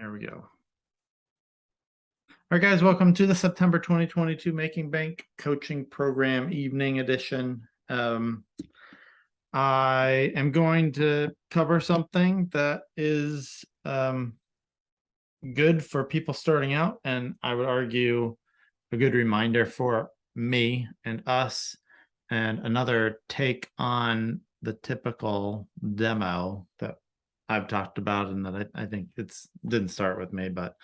There we go. All right, guys, welcome to the September 2022 Making Bank Coaching Program Evening Edition. I am going to cover something that is good for people starting out, and I would argue a good reminder for me and us, and another take on the typical demo that I've talked about, and that I think didn't start with me, but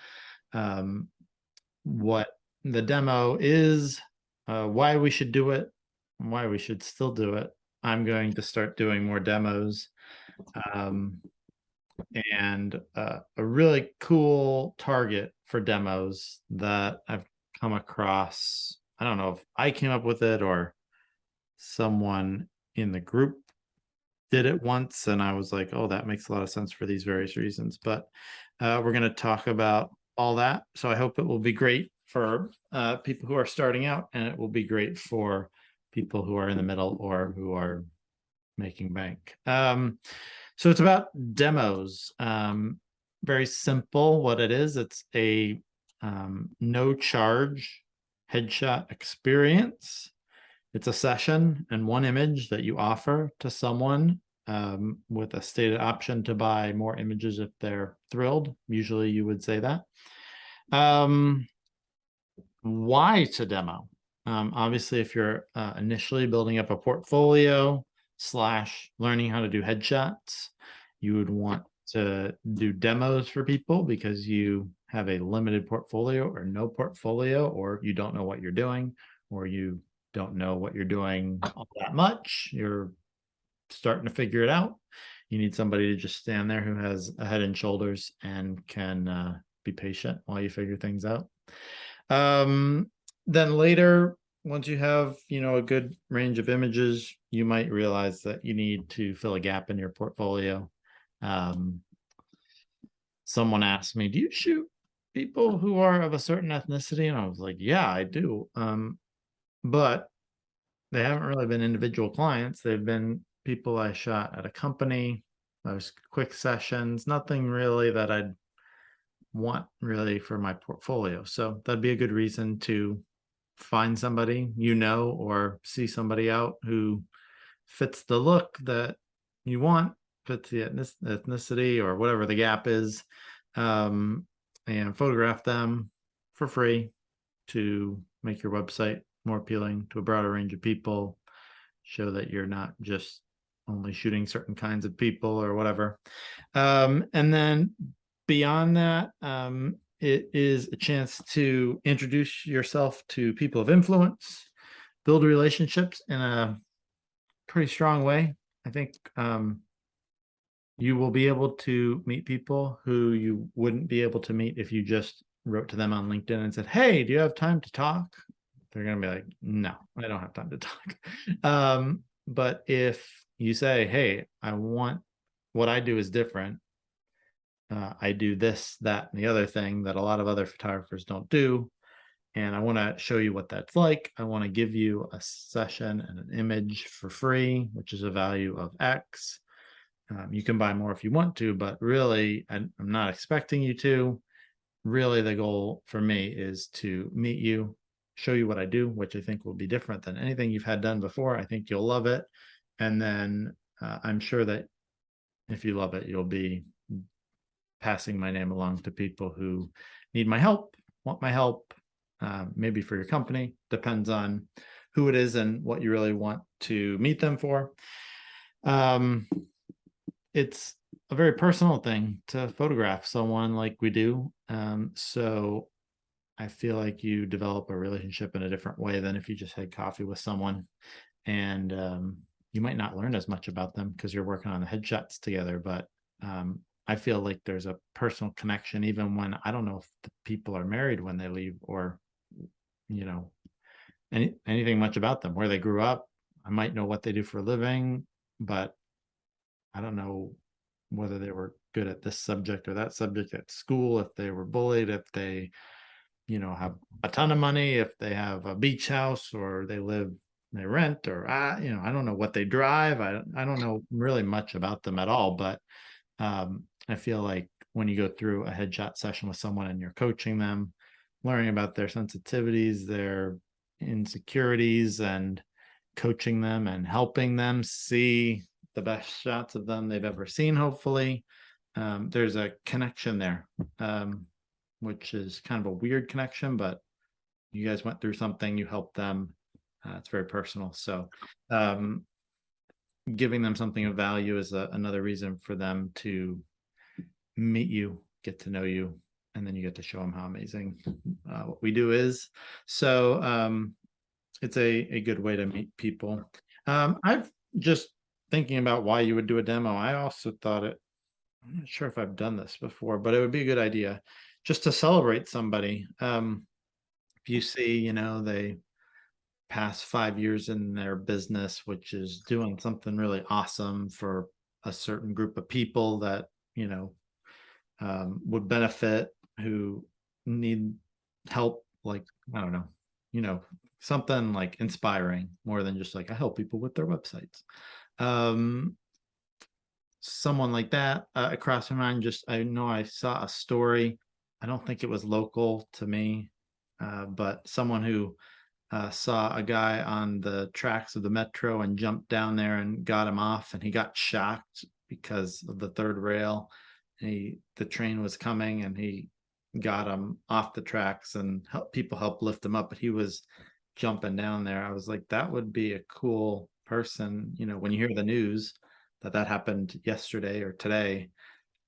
what the demo is, why we should do it, and why we should still do it. I'm going to start doing more demos. And a really cool target for demos that I've come across. I don't know if I came up with it or someone in the group did it once, and I was like, oh, that makes a lot of sense for these various reasons. But we're going to talk about all that. So I hope it will be great for people who are starting out, and it will be great for people who are in the middle or who are making bank. So it's about demos. Very simple what it is. It's a no charge headshot experience. It's a session and one image that you offer to someone with a stated option to buy more images if they're thrilled. Usually you would say that. Why to demo? Obviously, if you're initially building up a portfolio / learning how to do headshots, you would want to do demos for people because you have a limited portfolio or no portfolio, or you don't know what you're doing, or you don't know what you're doing all that much. You're starting to figure it out. You need somebody to just stand there who has a head and shoulders and can be patient while you figure things out. Then later, once you have, a good range of images, you might realize that you need to fill a gap in your portfolio. Someone asked me, do you shoot people who are of a certain ethnicity? And I was like, yeah, I do. But they haven't really been individual clients. They've been people I shot at a company. Those quick sessions, nothing really that I'd want really for my portfolio. So that'd be a good reason to find somebody, or see somebody out who fits the look that you want, fits the ethnicity or whatever the gap is, and photograph them for free to make your website more appealing to a broader range of people, show that you're not just only shooting certain kinds of people or whatever. And then beyond that, it is a chance to introduce yourself to people of influence, build relationships in a pretty strong way. I think you will be able to meet people who you wouldn't be able to meet if you just wrote to them on LinkedIn and said, hey, do you have time to talk? They're going to be like, no, I don't have time to talk. But if you say, hey, what I do is different. I do this, that, and the other thing that a lot of other photographers don't do. And I want to show you what that's like. I want to give you a session and an image for free, which is a value of X. You can buy more if you want to, but really, I'm not expecting you to. Really, the goal for me is to meet you, show you what I do, which I think will be different than anything you've had done before. I think you'll love it. And then I'm sure that if you love it, you'll be passing my name along to people who need my help, want my help, maybe for your company. Depends on who it is and what you really want to meet them for. It's a very personal thing to photograph someone like we do. So I feel like you develop a relationship in a different way than if you just had coffee with someone, and you might not learn as much about them because you're working on the headshots together. But I feel like there's a personal connection, even when I don't know if the people are married when they leave, or, anything much about them, where they grew up. I might know what they do for a living, but I don't know whether they were good at this subject or that subject at school, if they were bullied, if they, have a ton of money, if they have a beach house, or they rent, or, I don't know what they drive. I don't know really much about them at all, but I feel like when you go through a headshot session with someone and you're coaching them, learning about their sensitivities, their insecurities, and coaching them and helping them see the best shots of them they've ever seen, hopefully. There's a connection there, which is kind of a weird connection, but you guys went through something, you helped them. It's very personal. So giving them something of value is another reason for them to meet you, get to know you, and then you get to show them how amazing what we do is. So it's a good way to meet people. I've just thinking about why you would do a demo. I also thought I'm not sure if I've done this before, but it would be a good idea just to celebrate somebody. If you see, they pass 5 years in their business, which is doing something really awesome for a certain group of people that, would benefit, who need help, like, I don't know, something like inspiring more than just like I help people with their websites. Someone like that across my mind. Just, I know I saw a story. I don't think it was local to me, but someone who saw a guy on the tracks of the metro and jumped down there and got him off, and he got shocked because of the third rail. The train was coming, and he got him off the tracks, and people helped lift him up, but he was jumping down there. I was like, that would be a cool person, when you hear the news that happened yesterday or today,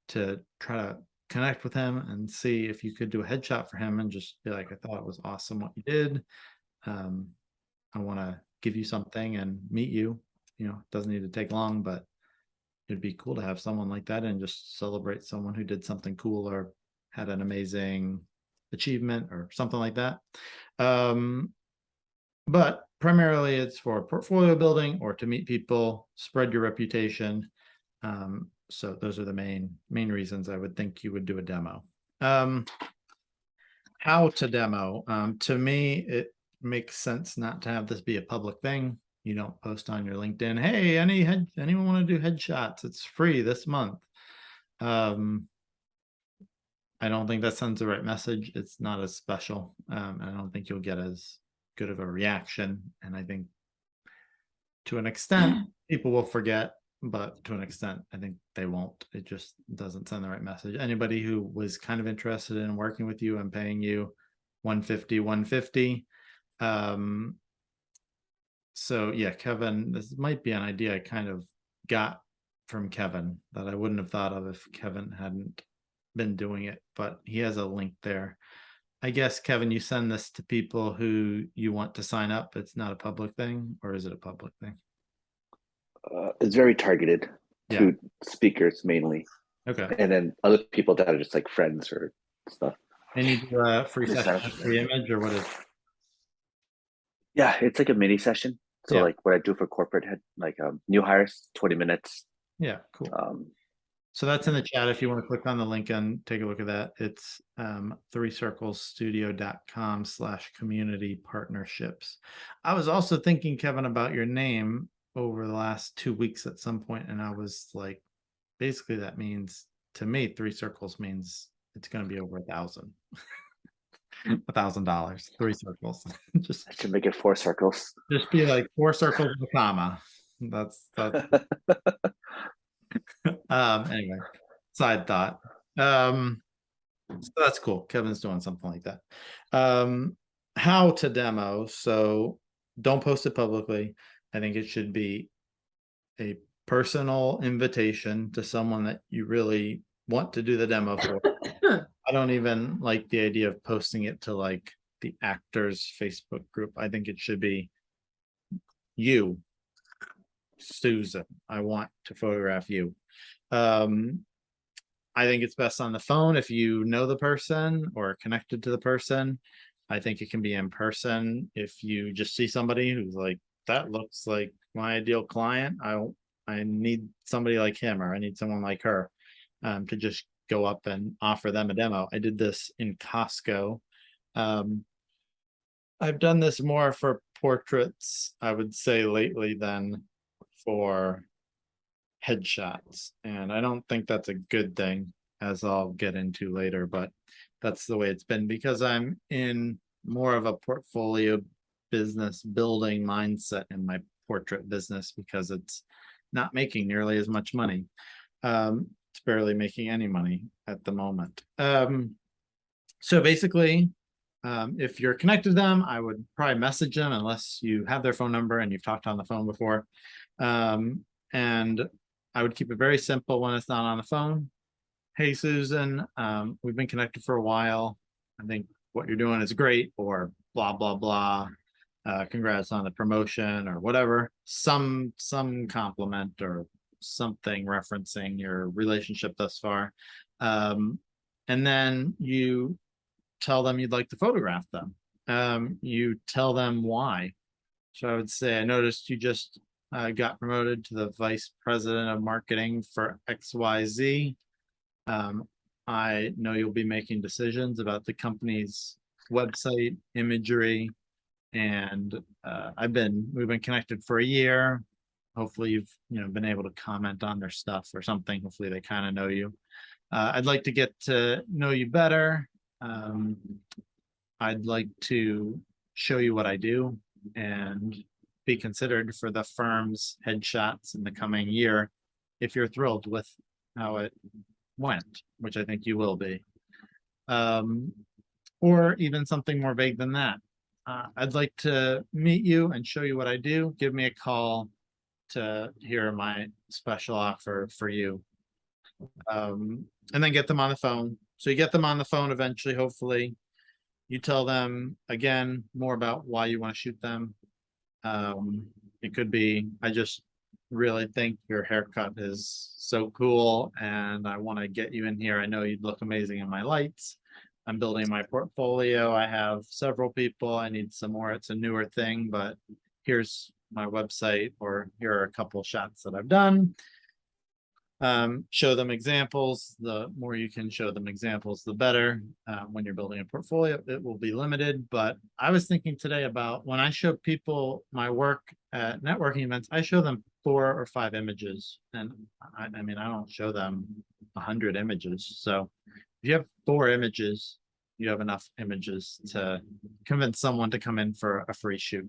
to try to connect with him and see if you could do a headshot for him and just be like, I thought it was awesome what you did. I want to give you something and meet you. It doesn't need to take long, but it'd be cool to have someone like that and just celebrate someone who did something cool or had an amazing achievement or something like that. But primarily it's for portfolio building or to meet people, spread your reputation. So those are the main reasons I would think you would do a demo. How to demo? To me, it makes sense not to have this be a public thing. You don't post on your LinkedIn, hey, anyone want to do headshots? It's free this month. I don't think that sends the right message. It's not as special. I don't think you'll get as good of a reaction. And I think to an extent, people will forget, but to an extent, I think they won't. It just doesn't send the right message. Anybody who was kind of interested in working with you and paying you $150. So yeah, Kevin, this might be an idea I kind of got from Kevin that I wouldn't have thought of if Kevin hadn't been doing it, but he has a link there. I guess, Kevin, you send this to people who you want to sign up. It's not a public thing, or is it a public thing? It's very targeted to speakers mainly. Okay. And then other people that are just like friends or stuff. And you do a free session, free image, or what is? Yeah, it's like a mini session. So Yeah. like what I do for corporate head, like new hires, 20 minutes. Yeah, cool. So that's in the chat if you want to click on the link and take a look at that. It's 3circlesstudio.com/community partnerships. I was also thinking, Kevin, about your name over the last 2 weeks at some point, and I was like, basically that means, to me, 3 circles means it's going to be over $1,000. $1,000, 3 circles. Just I should make it 4 circles. Just be like 4 circles with a comma. That's anyway, side thought. So that's cool. Kevin's doing something like that. How to demo. So don't post it publicly. I think it should be a personal invitation to someone that you really want to do the demo for. I don't even like the idea of posting it to like the actors Facebook group. I think it should be you, Susan, I want to photograph you. I think it's best on the phone if you know the person or connected to the person. I think it can be in person if you just see somebody who's like, that looks like my ideal client. I need somebody like him, or I need someone like her, to just go up and offer them a demo. I did this in Costco. I've done this more for portraits, I would say, lately than for headshots, and I don't think that's a good thing. as I'll get into later, but that's the way it's been because I'm in more of a portfolio business building mindset in my portrait business because it's not making nearly as much money. It's barely making any money at the moment. So basically, if you're connected to them, I would probably message them unless you have their phone number and you've talked on the phone before. And I would keep it very simple when it's not on the phone. Hey, Susan, we've been connected for a while. I think what you're doing is great, or blah, blah, blah. Congrats on the promotion or whatever. Some compliment or something referencing your relationship thus far. And then you tell them you'd like to photograph them. You tell them why. So I would say, I noticed you just got promoted to the vice president of marketing for XYZ. I know you'll be making decisions about the company's website, imagery, and we've been connected for a year. Hopefully you've been able to comment on their stuff or something. Hopefully they kind of know you. I'd like to get to know you better. I'd like to show you what I do and be considered for the firm's headshots in the coming year if you're thrilled with how it went, which I think you will be. Or even something more vague than that. I'd like to meet you and show you what I do. Give me a call to hear my special offer for you. And then get them on the phone. So you get them on the phone eventually, hopefully. You tell them again more about why you want to shoot them. It could be, I just really think your haircut is so cool and I want to get you in here. I know you'd look amazing in my lights. I'm building my portfolio. I have several people. I need some more. It's a newer thing, but here's my website, or here are a couple shots that I've done. Show them examples. The more you can show them examples, the better. When you're building a portfolio, it will be limited. But I was thinking today about when I show people my work at networking events, I show them 4 or 5 images. And I mean, I don't show them 100 images. So if you have 4 images, you have enough images to convince someone to come in for a free shoot.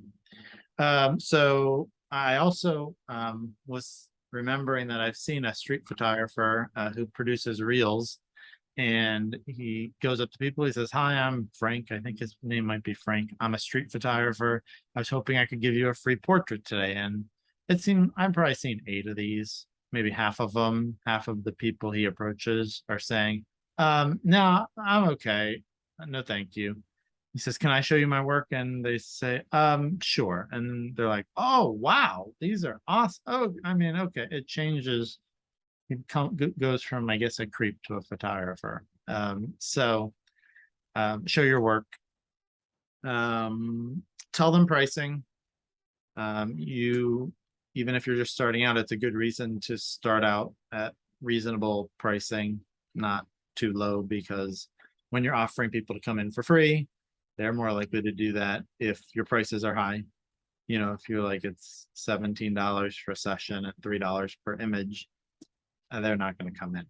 So I also was remembering that I've seen a street photographer who produces reels, and he goes up to people. He says, "Hi, I'm Frank." I think his name might be Frank. "I'm a street photographer. I was hoping I could give you a free portrait today." And it seemed I've probably seen 8 of these, maybe half of them. Half of the people he approaches are saying, "No, I'm okay. No, thank you." He says, "Can I show you my work?" And they say, "Sure." And they're like, "Oh, wow, these are awesome." Oh, I mean, okay, it changes. It goes from, I guess, a creep to a photographer. So show your work. Tell them pricing. Even if you're just starting out, it's a good reason to start out at reasonable pricing, not too low, because when you're offering people to come in for free, they're more likely to do that if your prices are high. If you're like, it's $17 for a session and $3 per image, they're not going to come in.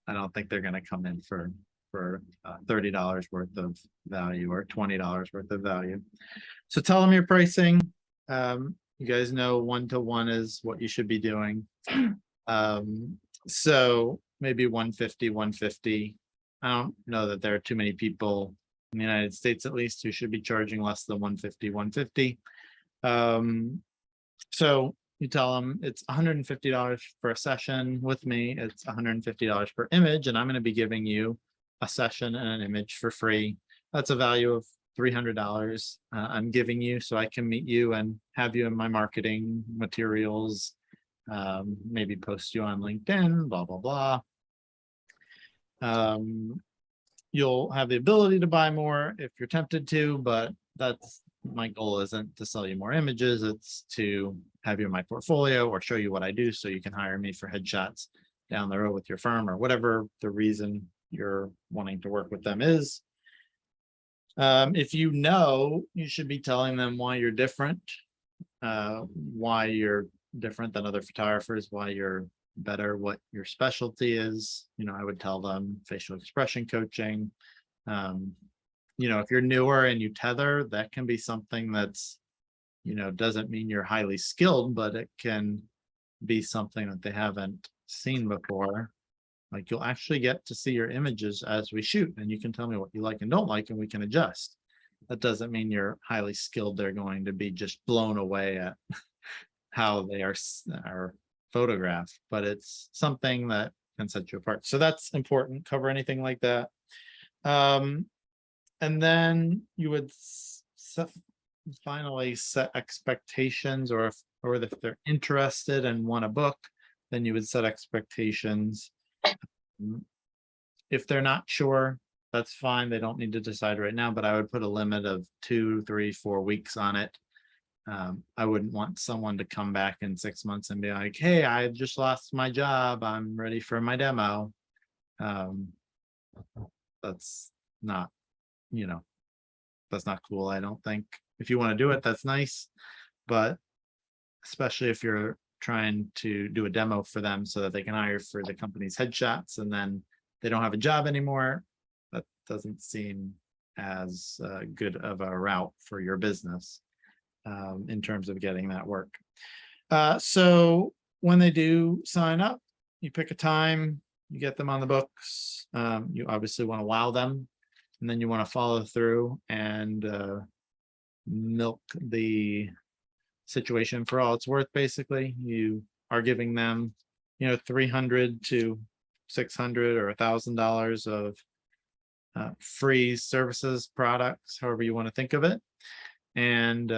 I don't think they're going to come in for $30 worth of value or $20 worth of value. So tell them your pricing. You guys know 1-to-1 is what you should be doing. So maybe 150, 150. I don't know that there are too many people in the United States, at least, who should be charging less than 150, 150. So you tell them it's $150 for a session with me. It's $150 per image, and I'm going to be giving you a session and an image for free. That's a value of $300 I'm giving you, so I can meet you and have you in my marketing materials, maybe post you on LinkedIn, blah, blah, blah. You'll have the ability to buy more if you're tempted to, but that's my goal. Isn't to sell you more images, it's to have you in my portfolio or show you what I do so you can hire me for headshots down the road with your firm, or whatever the reason you're wanting to work with them is. If you should be telling them why you're different, why you're different than other photographers, why you're better what your specialty is. I would tell them facial expression coaching. Um, if you're newer and you tether, that can be something that's, doesn't mean you're highly skilled, but it can be something that they haven't seen before. Like, you'll actually get to see your images as we shoot, and you can tell me what you like and don't like, and we can adjust. That doesn't mean you're highly skilled. They're going to be just blown away at how they are photographed, but it's something that can set you apart. So that's important. Cover anything like that. And then you would finally set expectations, or if they're interested and want a book, then you would set expectations. If they're not sure, that's fine. They don't need to decide right now, but I would put a limit of 2, 3, 4 weeks on it. I wouldn't want someone to come back in 6 months and be like, hey, I just lost my job. I'm ready for my demo. That's not, that's not cool. I don't think. If you want to do it, that's nice. But especially if you're trying to do a demo for them so that they can hire for the company's headshots and then they don't have a job anymore, that doesn't seem as good of a route for your business in terms of getting that work. So when they do sign up, you pick a time, you get them on the books. You obviously want to wow them, and then you want to follow through and milk the situation for all it's worth. Basically, you are giving them, $300 to $600 or $1,000 of free services, products, however you want to think of it. And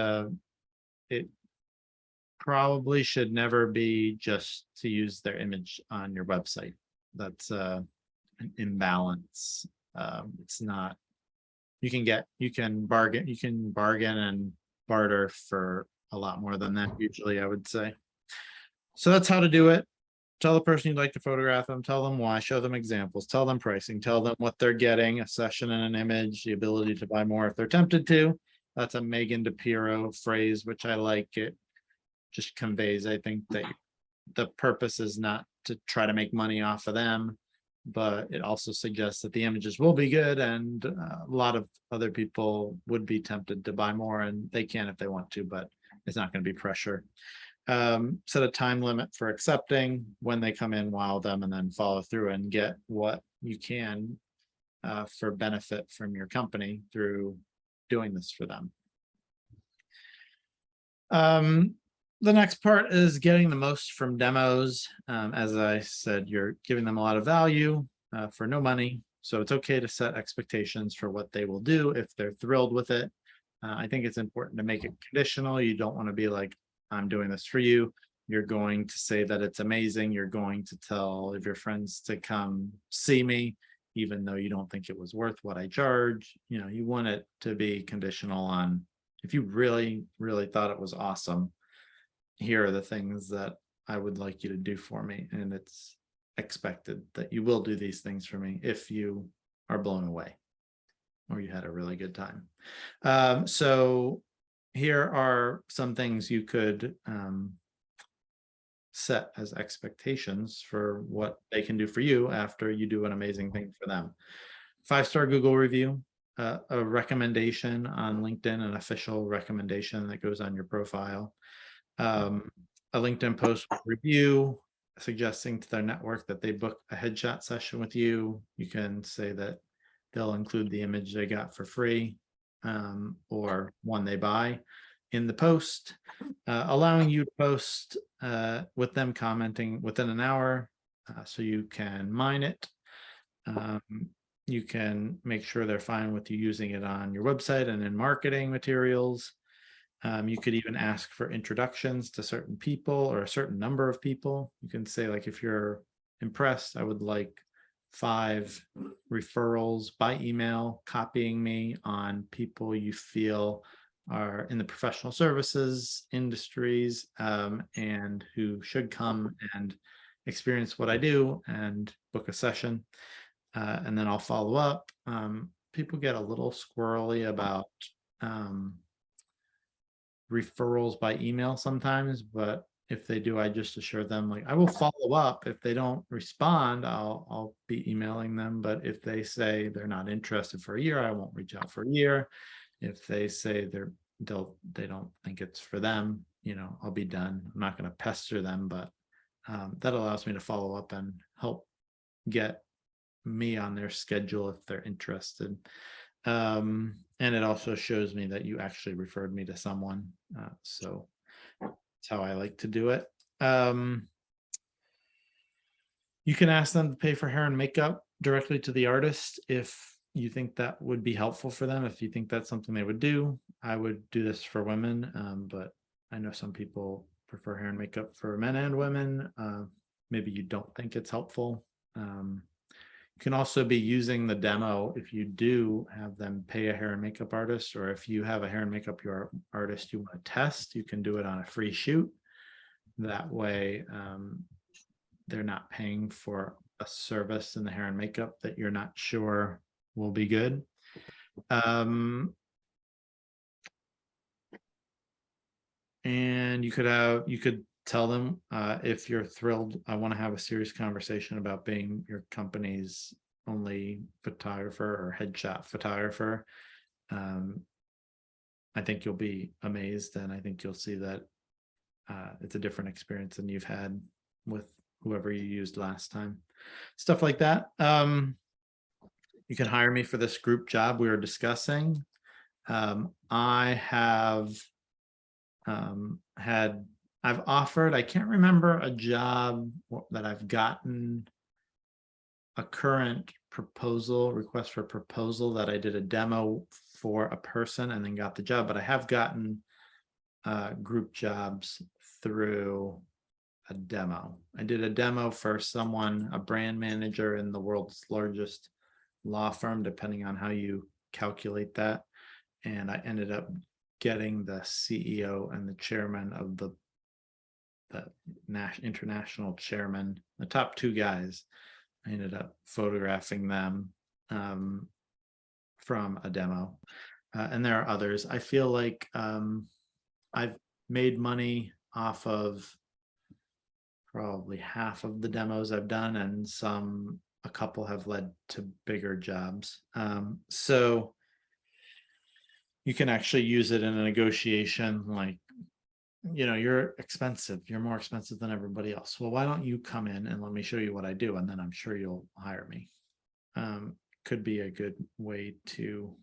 it probably should never be just to use their image on your website. That's an imbalance. It's not. You can bargain and barter for a lot more than that, usually, I would say. So that's how to do it. Tell the person you'd like to photograph them, tell them why, show them examples, tell them pricing, tell them what they're getting, a session and an image, the ability to buy more if they're tempted to. That's a Megan DePiero phrase, which I like. It just conveys, I think, that the purpose is not to try to make money off of them, but it also suggests that the images will be good, and a lot of other people would be tempted to buy more, and they can if they want to, but it's not going to be pressure. Set a time limit for accepting. When they come in, wow them, and then follow through and get what you can for benefit from your company through doing this for them. The next part is getting the most from demos. As I said, you're giving them a lot of value for no money. So it's okay to set expectations for what they will do if they're thrilled with it. I think it's important to make it conditional. You don't want to be like, I'm doing this for you. You're going to say that it's amazing. You're going to tell of your friends to come see me, even though you don't think it was worth what I charge. You want it to be conditional on, if you really, really thought it was awesome, here are the things that I would like you to do for me. And it's expected that you will do these things for me if you are blown away or you had a really good time. So here are some things you could set as expectations for what they can do for you after you do an amazing thing for them. 5-star Google review, a recommendation on LinkedIn, an official recommendation that goes on your profile. A LinkedIn post review suggesting to their network that they book a headshot session with you. You can say that they'll include the image they got for free or one they buy in the post, allowing you to post with them commenting within an hour so you can mine it. You can make sure they're fine with you using it on your website and in marketing materials. You could even ask for introductions to certain people or a certain number of people. You can say, like, if you're impressed, I would like 5 referrals by email, copying me on people you feel are in the professional services industries and who should come and experience what I do and book a session. And then I'll follow up. People get a little squirrely about referrals by email sometimes, but if they do, I just assure them, like, I will follow up. If they don't respond, I'll be emailing them. But if they say they're not interested for a year, I won't reach out for a year. If they say they don't think it's for them, I'll be done. I'm not going to pester them, but that allows me to follow up and help get me on their schedule if they're interested. And it also shows me that you actually referred me to someone. So that's how I like to do it. You can ask them to pay for hair and makeup directly to the artist if you think that would be helpful for them. If you think that's something they would do, I would do this for women, but I know some people prefer hair and makeup for men and women. Maybe you don't think it's helpful. You can also be using the demo if you do have them pay a hair and makeup artist, or if you have a hair and makeup artist you want to test, you can do it on a free shoot. That way, they're not paying for a service in the hair and makeup that you're not sure will be good. And you could tell them, if you're thrilled, I want to have a serious conversation about being your company's only photographer or headshot photographer. I think you'll be amazed, and I think you'll see that it's a different experience than you've had with whoever you used last time. Stuff like that. You can hire me for this group job we were discussing. I've offered, I can't remember a job that I've gotten a current request for proposal that I did a demo for a person and then got the job, but I have gotten group jobs through a demo. I did a demo for someone, a brand manager in the world's largest law firm, depending on how you calculate that. And I ended up getting the CEO and the chairman of the international chairman, the top two guys. I ended up photographing them from a demo. And there are others. I feel like I've made money off of probably half of the demos I've done, and a couple have led to bigger jobs. So you can actually use it in a negotiation, like, you're expensive, you're more expensive than everybody else. Well, why don't you come in and let me show you what I do, and then I'm sure you'll hire me. Could be a good way to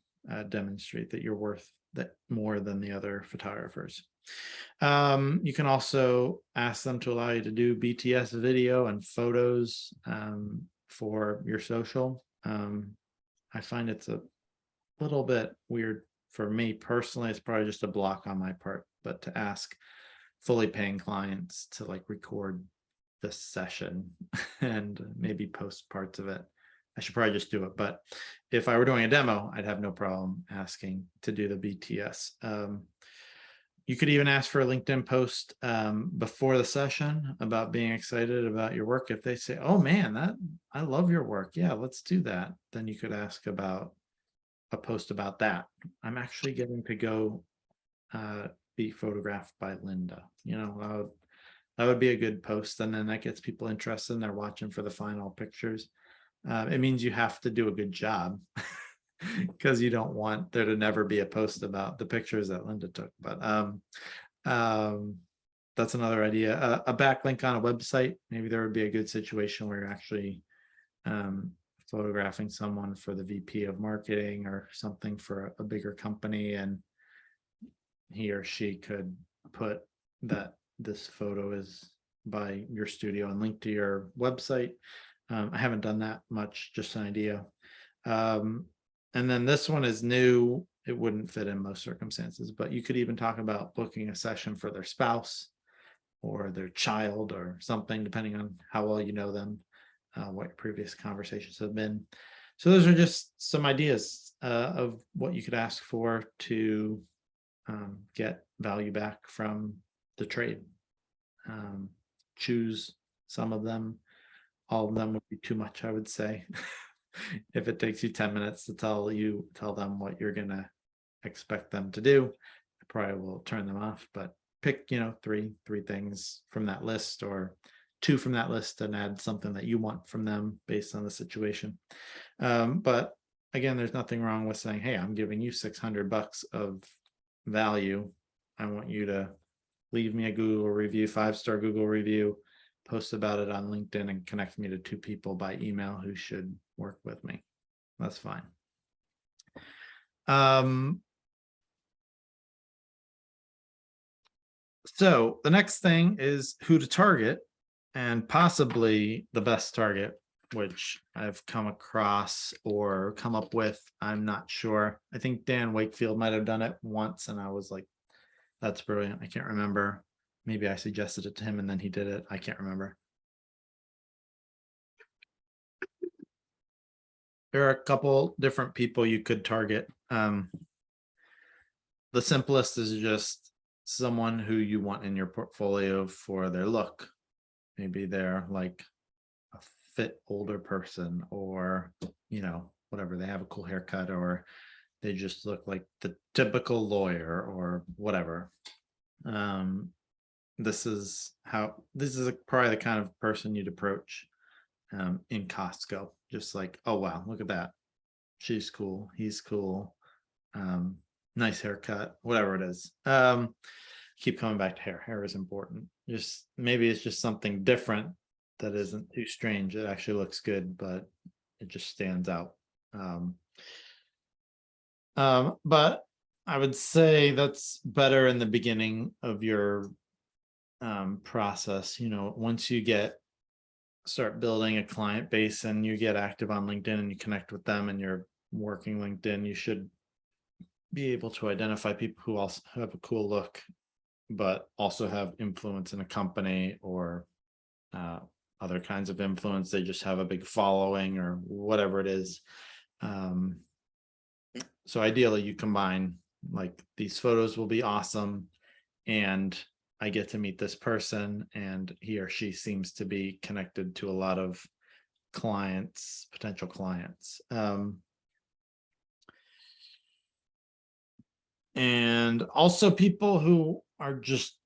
demonstrate that you're worth that more than the other photographers. You can also ask them to allow you to do BTS video and photos for your social. I find it's a little bit weird for me personally. It's probably just a block on my part, but to ask fully paying clients to like record this session and maybe post parts of it, I should probably just do it. But if I were doing a demo, I'd have no problem asking to do the BTS. You could even ask for a LinkedIn post before the session about being excited about your work. If they say, oh man, I love your work, yeah, let's do that. Then you could ask about a post about that. I'm actually getting to go be photographed by Linda. That would be a good post, and then that gets people interested and they're watching for the final pictures. It means you have to do a good job because you don't want there to never be a post about the pictures that Linda took. But that's another idea. A backlink on a website. Maybe there would be a good situation where you're actually photographing someone for the VP of marketing or something for a bigger company, and he or she could put that this photo is by your studio and link to your website. I haven't done that much, just an idea. And then this one is new. It wouldn't fit in most circumstances, but you could even talk about booking a session for their spouse or their child or something, depending on how well you know them, what your previous conversations have been. So those are just some ideas of what you could ask for to get value back from the trade. Choose some of them. All of them would be too much, I would say. If it takes you 10 minutes to tell them what you're going to expect them to do, I probably will turn them off. But pick, three things from that list, or two from that list, and add something that you want from them based on the situation. But again, there's nothing wrong with saying, hey, I'm giving you $600 of value. I want you to leave me a Google review, 5-star Google review, post about it on LinkedIn, and connect me to 2 people by email who should work with me. That's fine. So the next thing is who to target, and possibly the best target, which I've come across or come up with. I'm not sure. I think Dan Wakefield might have done it once, and I was like, that's brilliant. I can't remember. Maybe I suggested it to him and then he did it. I can't remember. There are a couple different people you could target. The simplest is just someone who you want in your portfolio for their look. Maybe they're like a fit older person, or whatever, they have a cool haircut, or they just look like the typical lawyer, or whatever. This is probably the kind of person you'd approach in Costco. Just like, oh wow, look at that, she's cool, he's cool, nice haircut, whatever it is. Keep coming back to hair is important. Just maybe it's just something different that isn't too strange. It actually looks good, but it just stands out. But I would say that's better in the beginning of your process. Once you start building a client base and you get active on LinkedIn and you connect with them and you're working LinkedIn, you should be able to identify people who also have a cool look, but also have influence in a company, or other kinds of influence. They just have a big following or whatever it is. So ideally you combine, like, these photos will be awesome, and I get to meet this person, and he or she seems to be connected to a lot of clients, potential clients. And also people who are just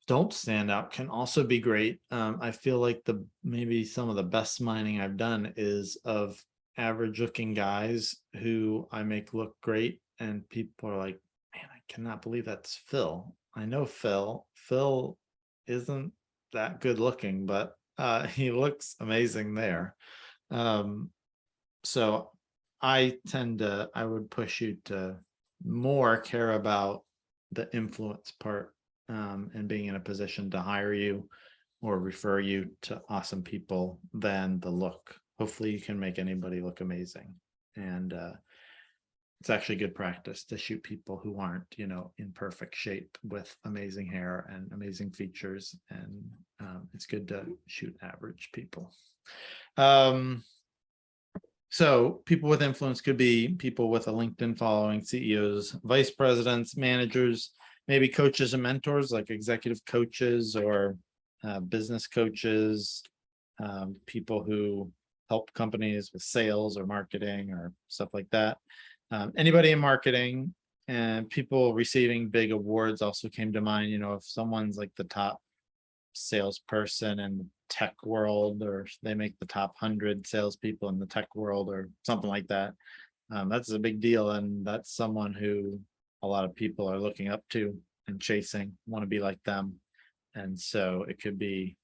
don't stand out can also be great. I feel like maybe some of the best mining I've done is of average looking guys who I make look great, and people are like, man, I cannot believe that's Phil. I know Phil. Phil isn't that good looking, but he looks amazing there. So I would push you to more care about the influence part, and being in a position to hire you or refer you to awesome people than the look. Hopefully you can make anybody look amazing. And it's actually good practice to shoot people who aren't, in perfect shape with amazing hair and amazing features. And it's good to shoot average people. So people with influence could be people with a LinkedIn following, CEOs, vice presidents, managers, maybe coaches and mentors, like executive coaches or business coaches, people who help companies with sales or marketing or stuff like that. Anybody in marketing, and people receiving big awards also came to mind. If someone's like the top salesperson in the tech world, or they make the top 100 salespeople in the tech world or something like that, that's a big deal, and that's someone who a lot of people are looking up to and chasing, want to be like them. And so it could be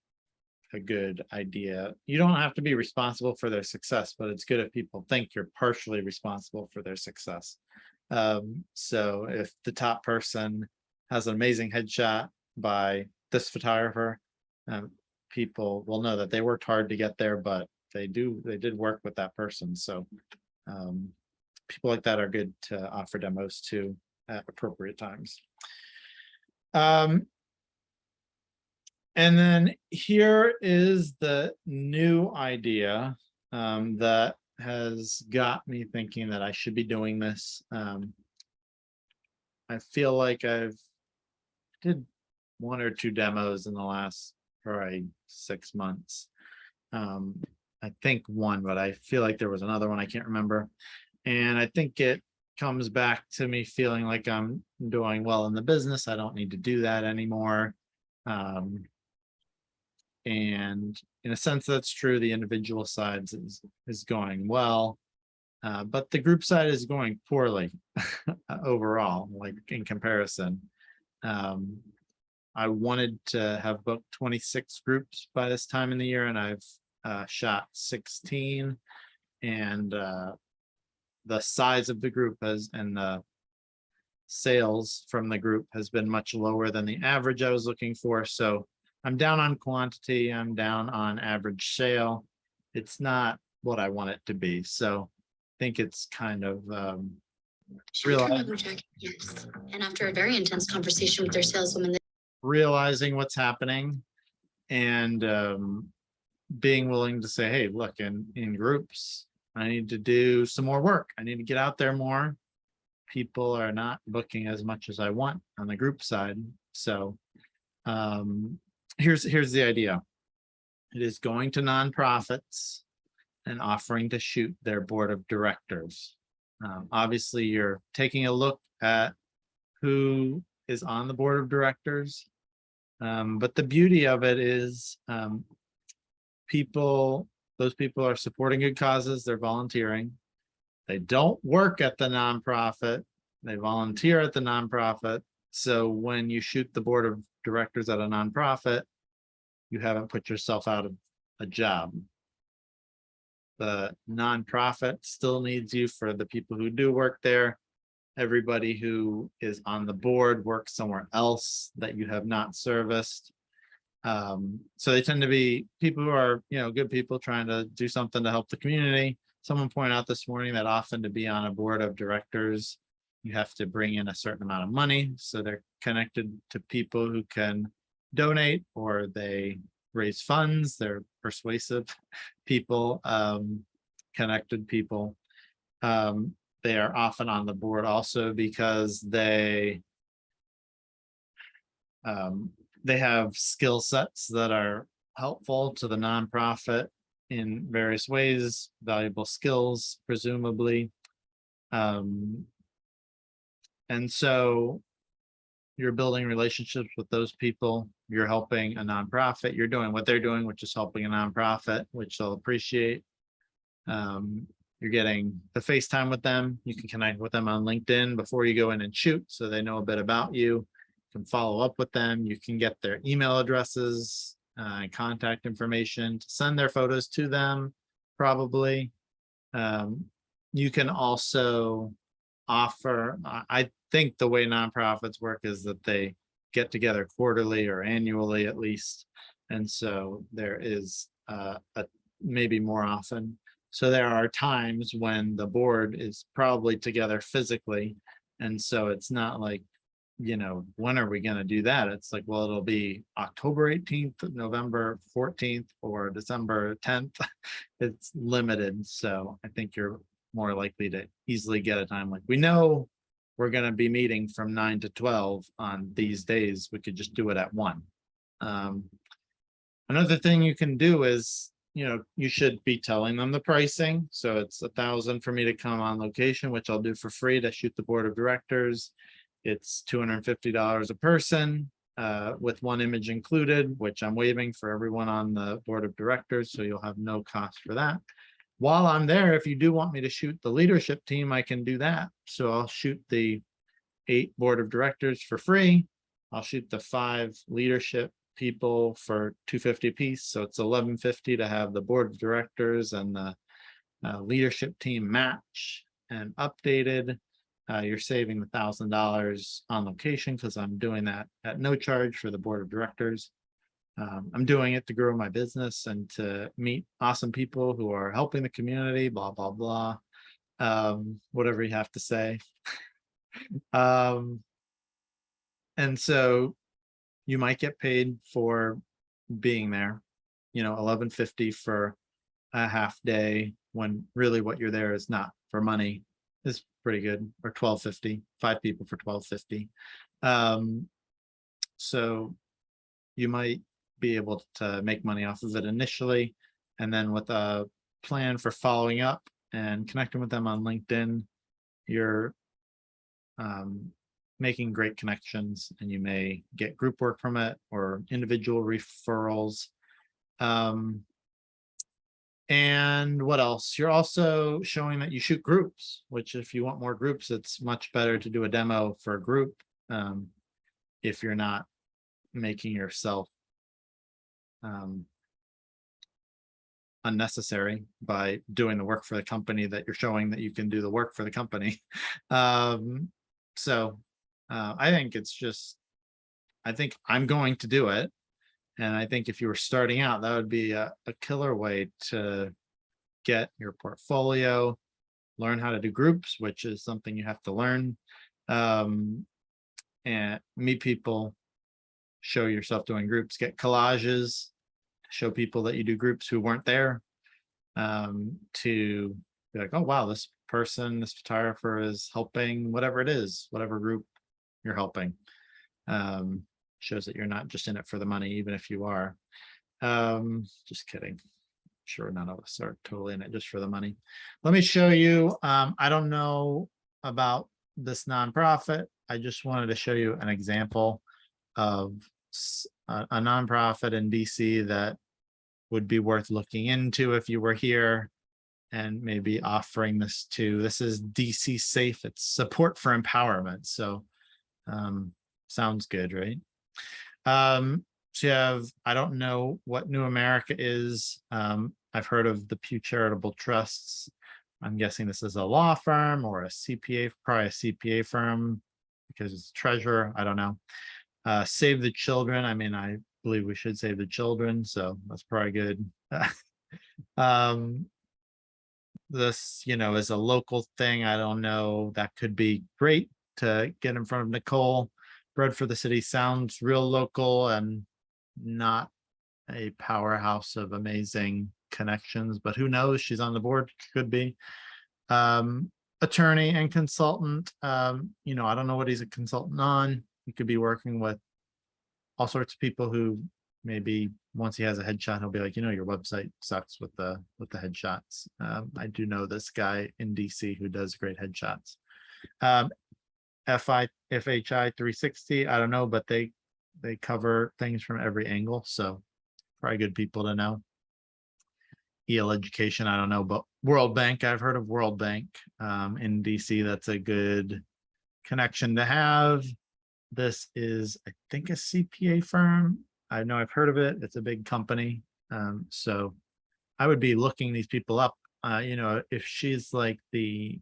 a good idea. You don't have to be responsible for their success, but it's good if people think you're partially responsible for their success. So if the top person has an amazing headshot by this photographer, people will know that they worked hard to get there, but they did work with that person. So people like that are good to offer demos to at appropriate times. And then here is the new idea that has got me thinking that I should be doing this. I feel like I've did 1 or 2 demos in the last probably 6 months. I think one, but I feel like there was another one, I can't remember. And I think it comes back to me feeling like I'm doing well in the business. I don't need to do that anymore. And in a sense, that's true. The individual sides is going well, but the group side is going poorly overall, like in comparison. I wanted to have booked 26 groups by this time in the year, and I've shot 16. And the size of the group and the sales from the group has been much lower than the average I was looking for. So I'm down on quantity, I'm down on average sale. It's not what I want it to be. So I think it's kind of Yes. And after a very intense conversation with their saleswoman, realizing what's happening and being willing to say, hey, look, in groups, I need to do some more work. I need to get out there more. People are not booking as much as I want on the group side. So here's the idea. It is going to nonprofits and offering to shoot their board of directors. Obviously, you're taking a look at who is on the board of directors. But the beauty of it is those people are supporting good causes, they're volunteering. They don't work at the nonprofit, they volunteer at the nonprofit. So when you shoot the board of directors at a nonprofit, you haven't put yourself out of a job. The nonprofit still needs you for the people who do work there. Everybody who is on the board works somewhere else that you have not serviced. So they tend to be people who are, good people trying to do something to help the community. Someone pointed out this morning that often to be on a board of directors, you have to bring in a certain amount of money. So they're connected to people who can donate, or they raise funds. They're persuasive people, connected people. They are often on the board also because they have skill sets that are helpful to the nonprofit in various ways, valuable skills, presumably. And so you're building relationships with those people. You're helping a nonprofit. You're doing what they're doing, which is helping a nonprofit, which they'll appreciate. You're getting the FaceTime with them. You can connect with them on LinkedIn before you go in and shoot, so they know a bit about you. You can follow up with them. You can get their email addresses and contact information to send their photos to them, probably. You can also offer, I think the way nonprofits work is that they get together quarterly or annually at least. And so there is maybe more often. So there are times when the board is probably together physically. And so it's not like, when are we going to do that? It's like, well, it'll be October 18th, November 14th, or December 10th. It's limited. So I think you're more likely to easily get a time. Like, we know we're going to be meeting from 9 to 12 on these days. We could just do it at 1. Another thing you can do is, you should be telling them the pricing. So it's $1,000 for me to come on location, which I'll do for free to shoot the board of directors. It's $250 a person with 1 image included, which I'm waiving for everyone on the board of directors. So you'll have no cost for that. While I'm there, if you do want me to shoot the leadership team, I can do that. So I'll shoot the 8 board of directors for free. I'll shoot the 5 leadership people for $250 a piece. So it's $1,150 to have the board of directors and the leadership team match and updated. You're saving $1,000 on location because I'm doing that at no charge for the board of directors. I'm doing it to grow my business and to meet awesome people who are helping the community, blah, blah, blah. Whatever you have to say. And so you might get paid for being there, $1,150 for a half day, when really what you're there is not for money, is pretty good. Or $1,250, 5 people for $1,250. So you might be able to make money off of it initially, and then with a plan for following up and connecting with them on LinkedIn, you're making great connections, and you may get group work from it or individual referrals. And what else? You're also showing that you shoot groups, which if you want more groups, it's much better to do a demo for a group. If you're not making yourself unnecessary by doing the work for the company, that you're showing that you can do the work for the company. So I think it's just, I think I'm going to do it. And I think if you were starting out, that would be a killer way to get your portfolio, learn how to do groups, which is something you have to learn, and meet people, show yourself doing groups, get collages, show people that you do groups who weren't there, to be like, oh, wow, this person, this photographer is helping whatever it is, whatever group you're helping. Shows that you're not just in it for the money, even if you are. Just kidding. Sure, none of us are totally in it just for the money. Let me show you. I don't know about this nonprofit. I just wanted to show you an example of a nonprofit in DC that would be worth looking into if you were here, and maybe offering this to. This is DC Safe. It's support for empowerment. So sounds good, right? So you have, I don't know what New America is. I've heard of the Pew Charitable Trusts. I'm guessing this is a law firm or a CPA, probably a CPA firm, because it's treasurer. I don't know. Save the Children. I mean, I believe we should save the children, so that's probably good. This, is a local thing. I don't know. That could be great to get in front of Nicole. Bread for the City sounds real local and not a powerhouse of amazing connections, but who knows? She's on the board, could be. Attorney and consultant. I don't know what he's a consultant on. He could be working with all sorts of people who maybe once he has a headshot, he'll be like, your website sucks with the headshots. I do know this guy in DC who does great headshots. FHI 360, I don't know, but they cover things from every angle, so probably good people to know. EL Education, I don't know, but World Bank, I've heard of World Bank in DC. That's a good connection to have. This is, I think, a CPA firm. I know I've heard of it. It's a big company. So I would be looking these people up. If she's like the,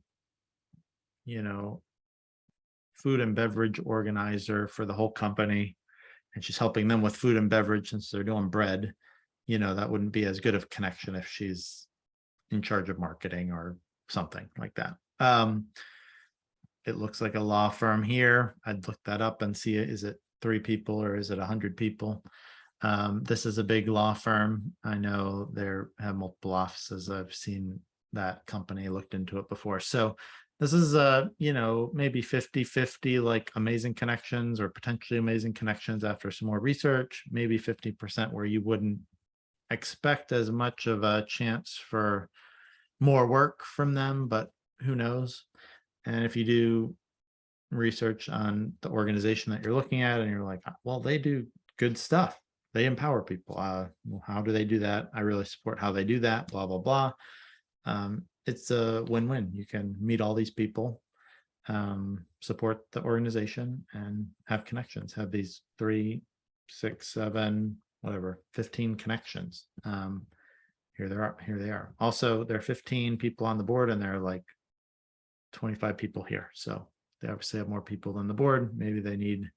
food and beverage organizer for the whole company, and she's helping them with food and beverage since they're doing bread, that wouldn't be as good of a connection if she's in charge of marketing or something like that. It looks like a law firm here. I'd look that up and see, is it 3 people or is it 100 people? This is a big law firm. I know they have multiple offices. I've seen that company, looked into it before. So this is maybe 50-50, like amazing connections or potentially amazing connections after some more research, maybe 50% where you wouldn't expect as much of a chance for more work from them, but who knows? And if you do research on the organization that you're looking at and you're like, well, they do good stuff, they empower people. Well, how do they do that? I really support how they do that, blah, blah, blah. It's a win-win. You can meet all these people, support the organization, and have connections, have these 3, 6, 7, whatever, 15 connections. Here they are. Also, there are 15 people on the board and there are like 25 people here. So they obviously have more people than the board. Maybe they need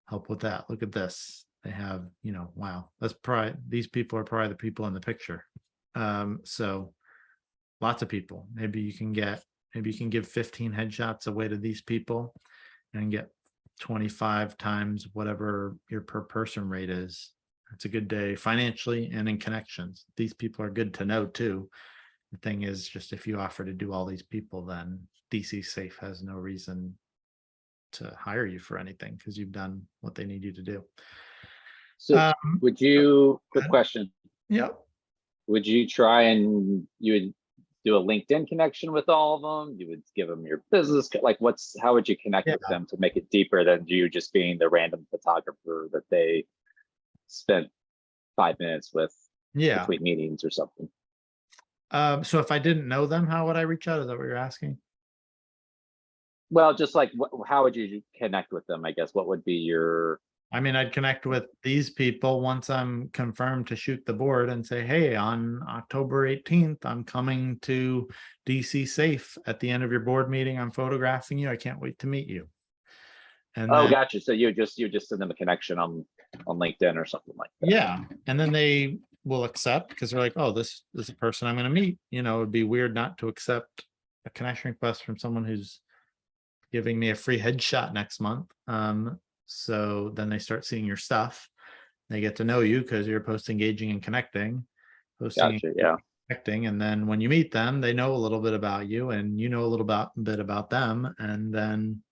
help with that. Look at this. They have, wow, these people are probably the people in the picture. So lots of people. Maybe you can give 15 headshots away to these people and get 25 times whatever your per person rate is. It's a good day financially and in connections. These people are good to know too. The thing is, just if you offer to do all these people, then DC Safe has no reason to hire you for anything because you've done what they need you to do. So quick question. Yep. Would you try and you would do a LinkedIn connection with all of them? You would give them your business, like how would you connect with Yeah. them to make it deeper than you just being the random photographer that they spent 5 minutes with Yeah. between meetings or something? So if I didn't know them, how would I reach out? Is that what you're asking? Well, just like how would you connect with them? I guess what would be your I mean, I'd connect with these people once I'm confirmed to shoot the board and say, hey, on October 18th, I'm coming to DC Safe at the end of your board meeting. I'm photographing you. I can't wait to meet you. And oh, then, gotcha. So you just send them a connection on LinkedIn or something like that. yeah. And then they will accept because they're like, oh, this is a person I'm going to meet. You know, it'd be weird not to accept a connection request from someone who's giving me a free headshot next month. So then they start seeing your stuff. They get to know you because you're post engaging and connecting, Gotcha. Yeah. connecting. And then when you meet them, they know a little bit about you and you know a little bit about them. And then,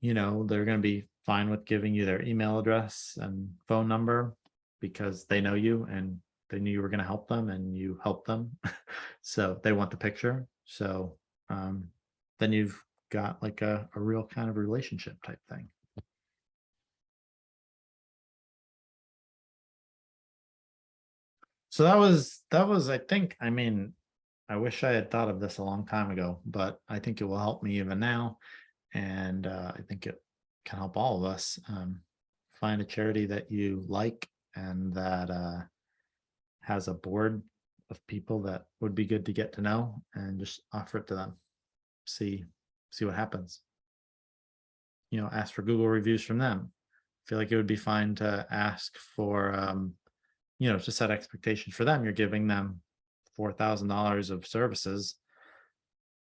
you know, they're going to be fine with giving you their email address and phone number because they know you and they knew you were going to help them and you helped them. So they want the picture. So then you've got like a real kind of relationship type thing. So that was, I think, I mean, I wish I had thought of this a long time ago, but I think it will help me even now. And I think it can help all of us find a charity that you like and that has a board of people that would be good to get to know and just offer it to them. See what happens. You know, ask for Google reviews from them. I feel like it would be fine to ask for you know, to set expectations for them. You're giving them $4,000 of services.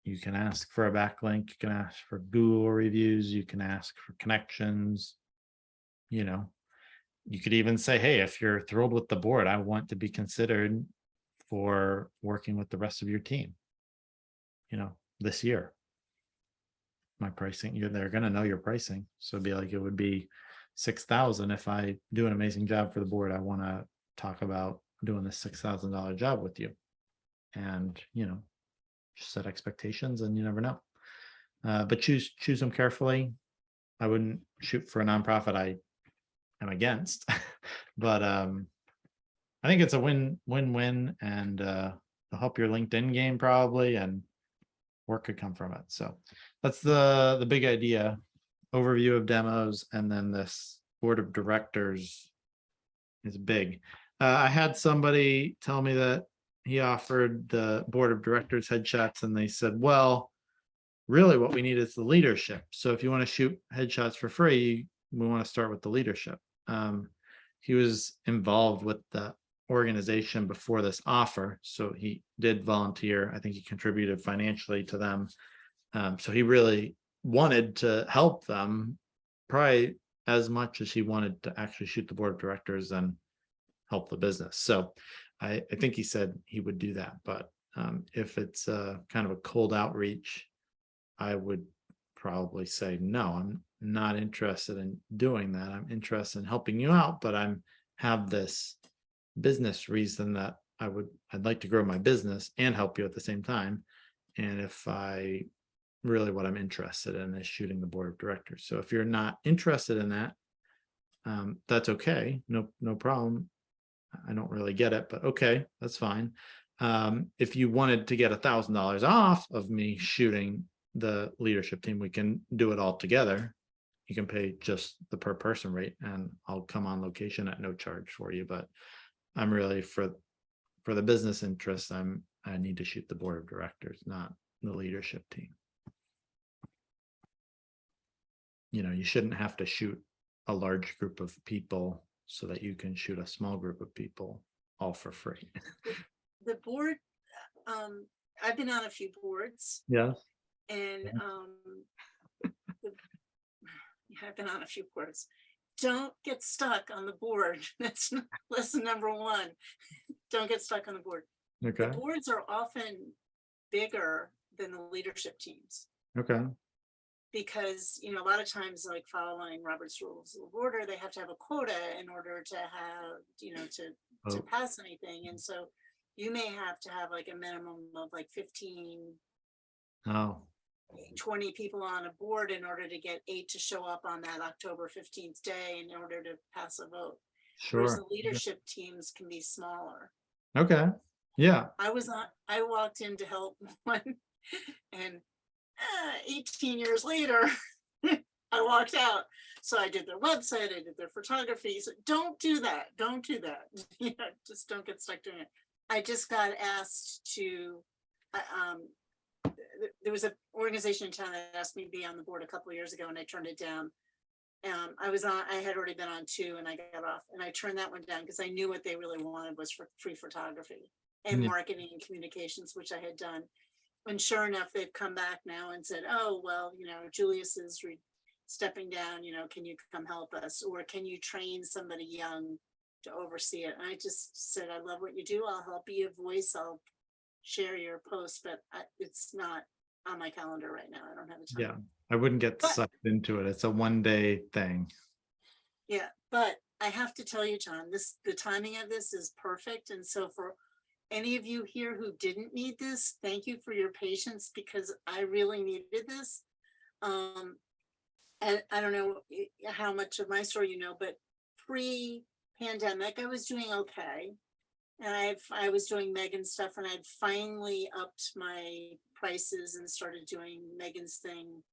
You can ask for a backlink, you can ask for Google reviews, you can ask for connections. You know, you could even say, hey, if you're thrilled with the board, I want to be considered for working with the rest of your team, you know, this year. My pricing, they're going to know your pricing. So it'd be like, it would be 6,000. If I do an amazing job for the board, I want to talk about doing this $6,000 job with you. And, you know, just set expectations and you never know. But choose them carefully. I wouldn't shoot for a nonprofit I am against, but I think it's a win-win and it'll help your LinkedIn game probably, and work could come from it. So that's the big idea, overview of demos, and then this board of directors is big. I had somebody tell me that he offered the board of directors headshots and they said, well, really what we need is the leadership. So if you want to shoot headshots for free, we want to start with the leadership. He was involved with the organization before this offer, so he did volunteer. I think he contributed financially to them. So he really wanted to help them, probably as much as he wanted to actually shoot the board of directors and help the business. So I think he said he would do that. But if it's kind of a cold outreach, I would probably say, no, I'm not interested in doing that. I'm interested in helping you out, but I'm have this business reason that I'd like to grow my business and help you at the same time. And if what I'm interested in is shooting the board of directors. So if you're not interested in that, that's okay. No problem. I don't really get it, but okay, that's fine. If you wanted to get $1,000 off of me shooting the leadership team, we can do it all together. You can pay just the per person rate and I'll come on location at no charge for you. But I'm really for the business interest, I need to shoot the board of directors, not the leadership team. You know, you shouldn't have to shoot a large group of people so that you can shoot a small group of people all for free. The board, I've been on a few boards Yeah. and I've been on a few boards. Don't get stuck on the board. That's lesson number one. Don't get stuck on the board. Okay. The boards are often bigger than the leadership teams Okay. because, you know, a lot of times, like following Robert's Rules of Order, they have to have a quota in order to have, you know, to pass anything. And so you may have to have like a minimum of like 15, Oh, 20 people on a board in order to get 8 to show up on that October 15th day in order to pass a vote. Whereas sure. the leadership teams can be smaller. Okay. Yeah. I walked in to help one and 18 years later, I walked out. So I did their website, I did their photography. So don't do that. Don't do that. You know, just don't get stuck doing it. I just got asked to, there was an organization in town that asked me to be on the board a couple of years ago and I turned it down. I had already been on 2 and I got off and I turned that one down because I knew what they really wanted was for free photography and Yeah. marketing and communications, which I had done. And sure enough, they've come back now and said, oh, well, you know, Julius is stepping down, you know, can you come help us? Or can you train somebody young to oversee it? And I just said, I love what you do. I'll help be a voice. I'll share your post, but it's not on my calendar right now. I don't have the time. Yeah. I wouldn't get But- sucked into it. It's a 1-day thing. Yeah, but I have to tell you, John, the timing of this is perfect. And so for any of you here who didn't need this, thank you for your patience because I really needed this. And I don't know how much of my story you know, but pre-pandemic, I was doing okay. And I was doing Megan's stuff and I'd finally upped my prices and started doing Megan's thing.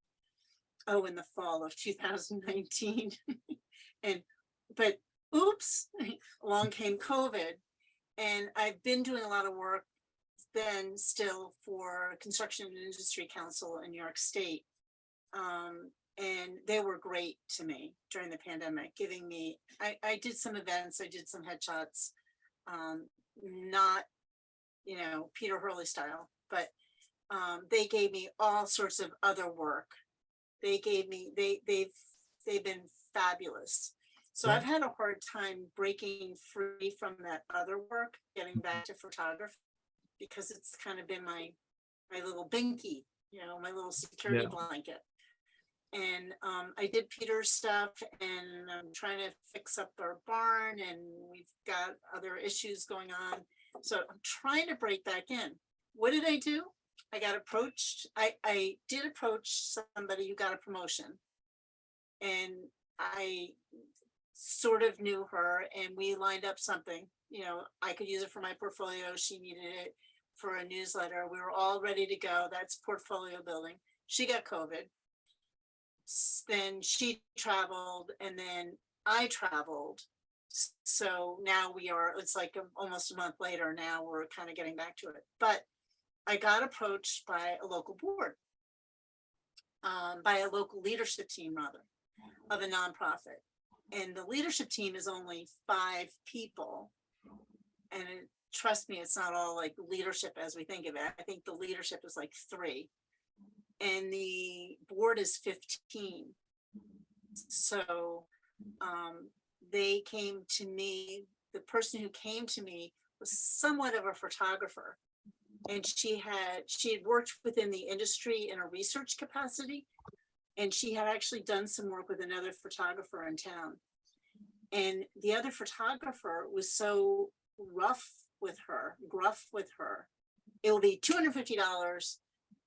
Oh, in the fall of 2019. But oops, along came COVID. And I've been doing a lot of work then still for Construction and Industry Council in New York State. And they were great to me during the pandemic, giving me, I did some events, I did some headshots, not, you know, Peter Hurley style, but they gave me all sorts of other work. They gave me, they've been fabulous. So Yeah. I've had a hard time breaking free from that other work, getting back to photography, because it's kind of been my little binky, you know, my little security Yeah. blanket. And I did Peter's stuff and I'm trying to fix up our barn and we've got other issues going on. So I'm trying to break back in. What did I do? I got approached. I did approach somebody who got a promotion and I sort of knew her and we lined up something, you know, I could use it for my portfolio. She needed it for a newsletter. We were all ready to go. That's portfolio building. She got COVID. Then she traveled and then I traveled. So now it's like almost a month later. Now we're kind of getting back to it. But I got approached by a local board, by a local leadership team rather, of a nonprofit. And the leadership team is only 5 people. And trust me, it's not all like leadership as we think of it. I think the leadership is like 3. And the board is 15. So they came to me, the person who came to me was somewhat of a photographer. And she had worked within the industry in a research capacity. And she had actually done some work with another photographer in town. And the other photographer was so gruff with her. It will be $250.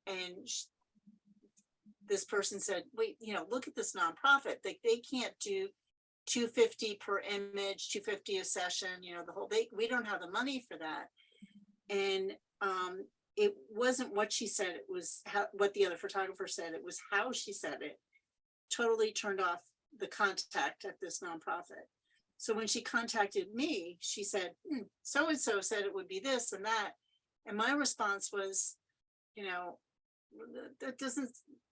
And this person said, wait, you know, look at this nonprofit. They can't do $250 per image, $250 a session, you know, the whole, we don't have the money for that. And it wasn't what she said, it was what the other photographer said, it was how she said it. Totally turned off the contact at this nonprofit. So when she contacted me, she said, so-and-so said it would be this and that. And my response was, you know, that doesn't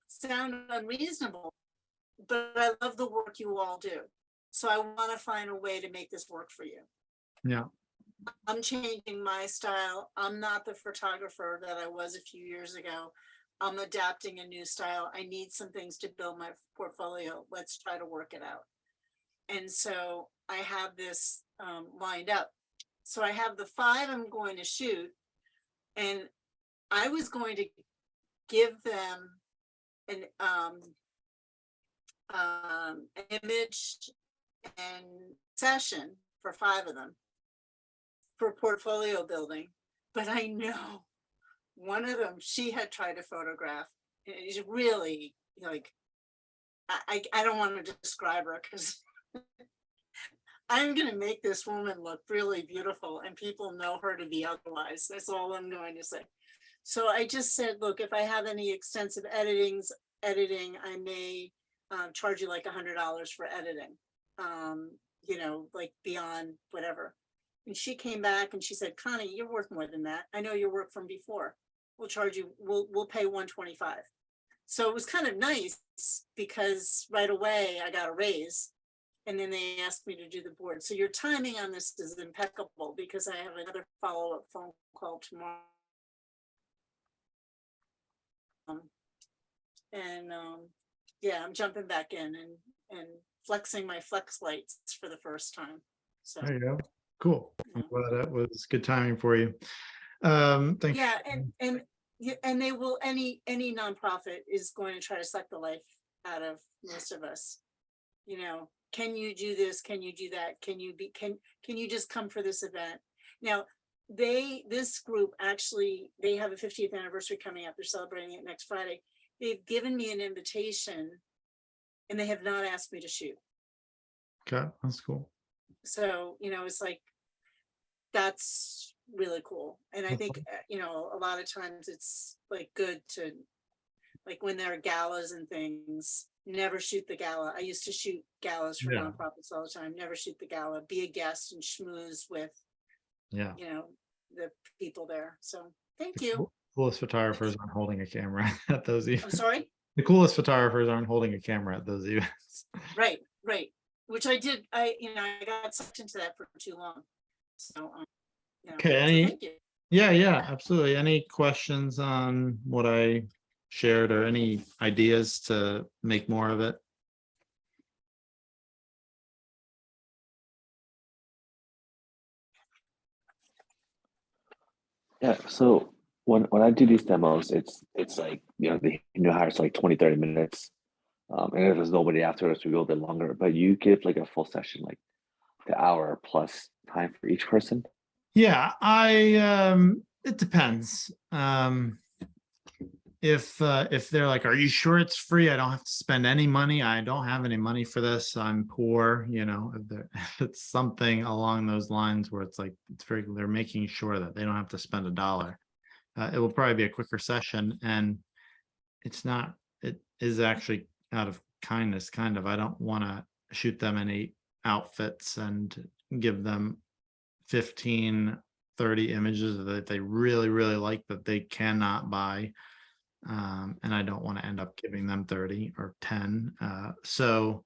sound unreasonable, but I love the work you all do. So I want to find a way to make this work for you. Yeah. I'm changing my style. I'm not the photographer that I was a few years ago. I'm adapting a new style. I need some things to build my portfolio. Let's try to work it out. And so I have this lined up. So I have the 5 I'm going to shoot, and I was going to give them an image and session for 5 of them for portfolio building. but I know one of them, she had tried to photograph. And it's really like, I don't want to describe her because I'm gonna make this woman look really beautiful and people know her to be otherwise. That's all I'm going to say. So I just said, look, if I have any extensive editing, I may charge you like $100 for editing. You know, like beyond whatever. And she came back and she said, Connie, you're worth more than that. I know your work from before. We'll charge you, we'll pay $125. So it was kind of nice because right away I got a raise. And then they asked me to do the board. So your timing on this is impeccable because I have another follow-up phone call tomorrow. Yeah, I'm jumping back in and flexing my flex lights for the first time. So There you go. Cool. I'm glad that was good timing for you. Thanks. yeah, and they will, any nonprofit is going to try to suck the life out of most of us. You know, can you do this? Can you do that? Can you just come for this event? Now, this group actually, they have a 50th anniversary coming up. They're celebrating it next Friday. They've given me an invitation and they have not asked me to shoot. Okay, that's cool. So, you know, it's like, that's really cool. And I think, you know, a lot of times it's like good to, like when there are galas and things, never shoot the gala. I used to shoot galas for Yeah. nonprofits all the time. Never shoot the gala, be a guest and schmooze with, Yeah. you know, the people there. So thank The you. coolest photographers aren't holding a camera at those I'm events. sorry. The coolest photographers aren't holding a camera at those events. Right. Which I did. I got sucked into that for too long. So, you know, Okay, so any thank you. Yeah, absolutely. Any questions on what I shared or any ideas to make more of it? Yeah, so when I do these demos, it's like, you know, the new hires like 20, 30 minutes. And if there's nobody afterwards, we go a bit longer, but you give like a full session, like the hour plus time for each person. Yeah, it depends. If they're like, are you sure it's free? I don't have to spend any money. I don't have any money for this. I'm poor, you know, if it's something along those lines where it's like, they're making sure that they don't have to spend $1. It will probably be a quicker session and it is actually out of kindness, kind of. I don't want to shoot them any outfits and give them 15, 30 images that they really, really like that they cannot buy. And I don't want to end up giving them 30 or 10. So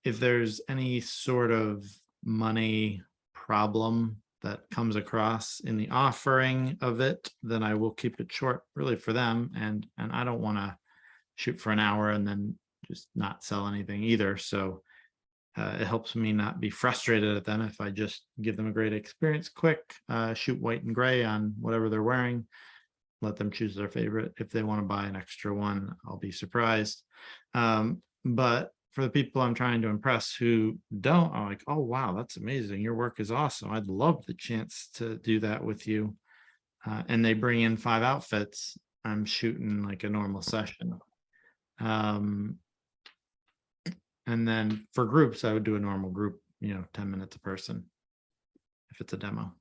if there's any sort of money problem that comes across in the offering of it, then I will keep it short really for them. And I don't want to shoot for an hour and then just not sell anything either. So it helps me not be frustrated at them if I just give them a great experience, quick, shoot white and gray on whatever they're wearing, let them choose their favorite. If they want to buy an extra one, I'll be surprised. But for the people I'm trying to impress who don't, I'm like, oh, wow, that's amazing. Your work is awesome. I'd love the chance to do that with you. And they bring in 5 outfits. I'm shooting like a normal session. And then for groups, I would do a normal group, 10 minutes a person if it's a demo.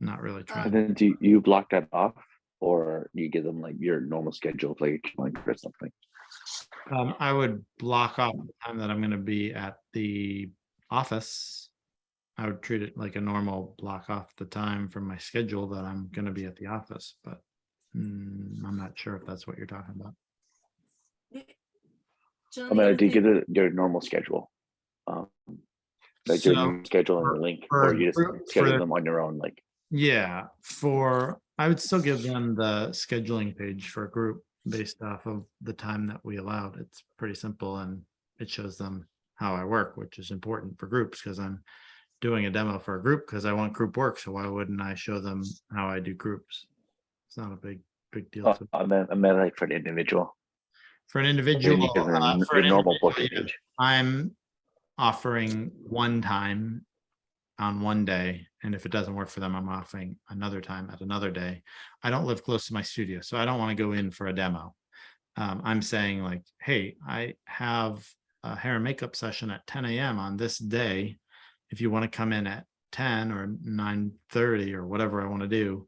Not really trying. And then do you block that off, or you give them like your normal schedule, like or something? I would block off the time that I'm going to be at the office. I would treat it like a normal block off the time from my schedule that I'm going to be at the office, but I'm not sure if that's what you're talking about. I mean, do you give it your normal schedule? Like your So, schedule and the link, for or you just group- schedule for- them on your own, like? Yeah, I would still give them the scheduling page for a group based off of the time that we allowed. It's pretty simple and it shows them how I work, which is important for groups because I'm doing a demo for a group because I want group work. So why wouldn't I show them how I do groups? It's not a big deal. Oh, I meant like for an individual. For an Then individual, you give them for your an normal individual, booking yeah, page. I'm offering one time on one day, and if it doesn't work for them, I'm offering another time at another day. I don't live close to my studio, so I don't want to go in for a demo. I'm saying like, hey, I have a hair and makeup session at 10 a.m. on this day. If you want to come in at 10 or 9:30 or whatever I want to do,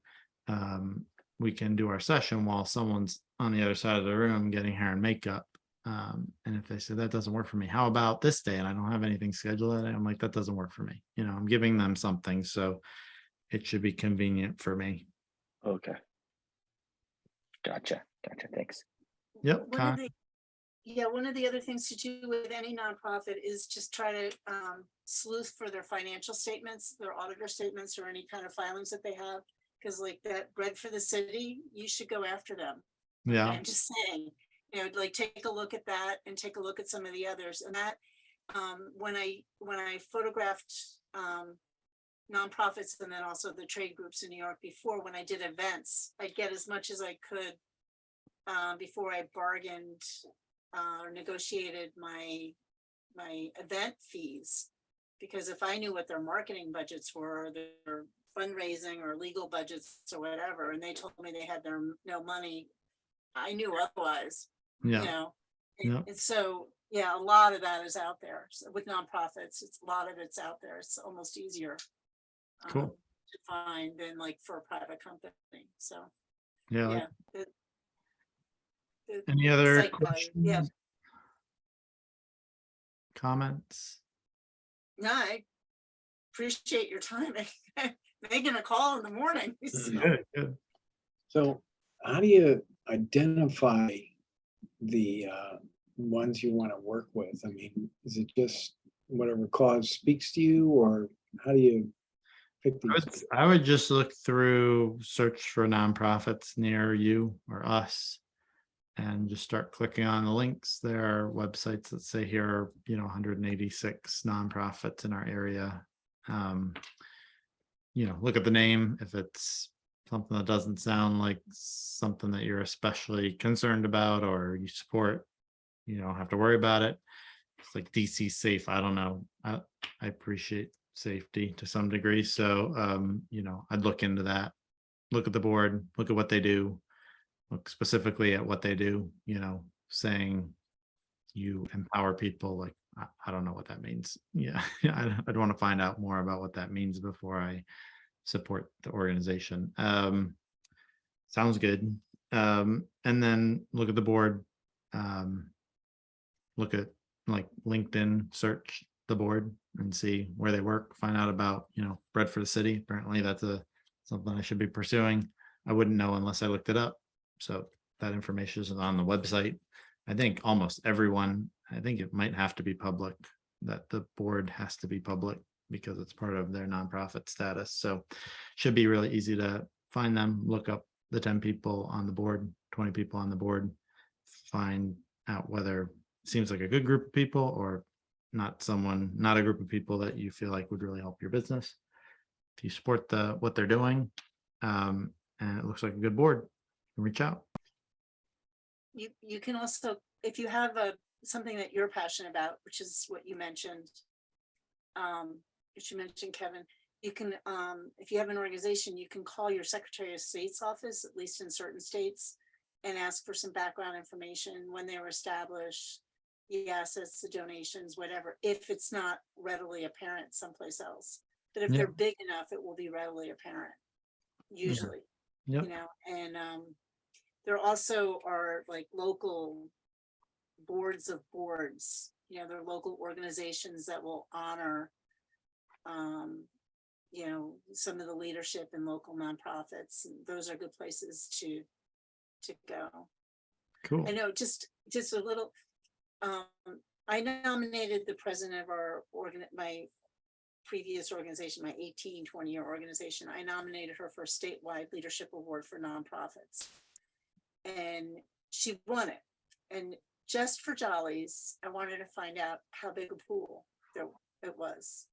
we can do our session while someone's on the other side of the room getting hair and makeup. And if they say that doesn't work for me, how about this day? And I don't have anything scheduled that day, I'm like, that doesn't work for me. You know, I'm giving them something, so it should be convenient for me. Okay. Gotcha. Yep. One of one of the other things to do with any nonprofit is just try to sleuth for their financial statements, their auditor statements, or any kind of filings that they have. Because like that Bread for the City, you should go after them. Yeah. I'm just saying, you know, like take a look at that and take a look at some of the others. And that when I photographed nonprofits and then also the trade groups in New York before, when I did events, I'd get as much as I could before I bargained or negotiated my event fees. Because if I knew what their marketing budgets were, or their fundraising or legal budgets or whatever, and they told me they had no money, I knew otherwise. Yeah. You know, Yeah. and so yeah, a lot of that is out there. So with nonprofits, a lot of it's out there. It's almost easier Cool. to find than like for a private company. So Yeah. yeah. Any other site value, questions? yeah. Comments? No, I appreciate your time making a call in the morning. So, Good. So how do you identify the ones you want to work with? I mean, is it just whatever cause speaks to you, or how do you pick these? I would just look through, search for nonprofits near you or us, and just start clicking on the links. There are websites that say here are, 186 nonprofits in our area. Look at the name. If it's something that doesn't sound like something that you're especially concerned about or you support, you don't have to worry about it. It's like DC Safe. I don't know. I appreciate safety to some degree. So, I'd look into that, look at the board, look at what they do, look specifically at what they do, saying you empower people. Like, I don't know what that means. Yeah. I'd want to find out more about what that means before I support the organization. Sounds good. And then look at the board, look at like LinkedIn, search the board and see where they work, find out about, Bread for the City. Apparently that's something I should be pursuing. I wouldn't know unless I looked it up. So that information is on the website. I think almost everyone, I think it might have to be public, that the board has to be public because it's part of their nonprofit status. So should be really easy to find them, look up the 10 people on the board, 20 people on the board, find out whether it seems like a good group of people or not a group of people that you feel like would really help your business. If you support what they're doing, and it looks like a good board, reach out. you can also, if you have something that you're passionate about, which is what you mentioned, Kevin, you can, if you have an organization, you can call your Secretary of State's office, at least in certain states, and ask for some background information, when they were established, the assets, the donations, whatever, if it's not readily apparent someplace else. But if Yeah. they're big enough, it will be readily apparent, usually. Yep. And there also are like local boards of boards, there are local organizations that will honor some of the leadership in local nonprofits. And those are good places to go. Cool. I know, just a little, I nominated the president of my previous organization, my 20-year organization. I nominated her for a statewide leadership award for nonprofits, and she won it. And just for jollies, I wanted to find out how big a pool it was.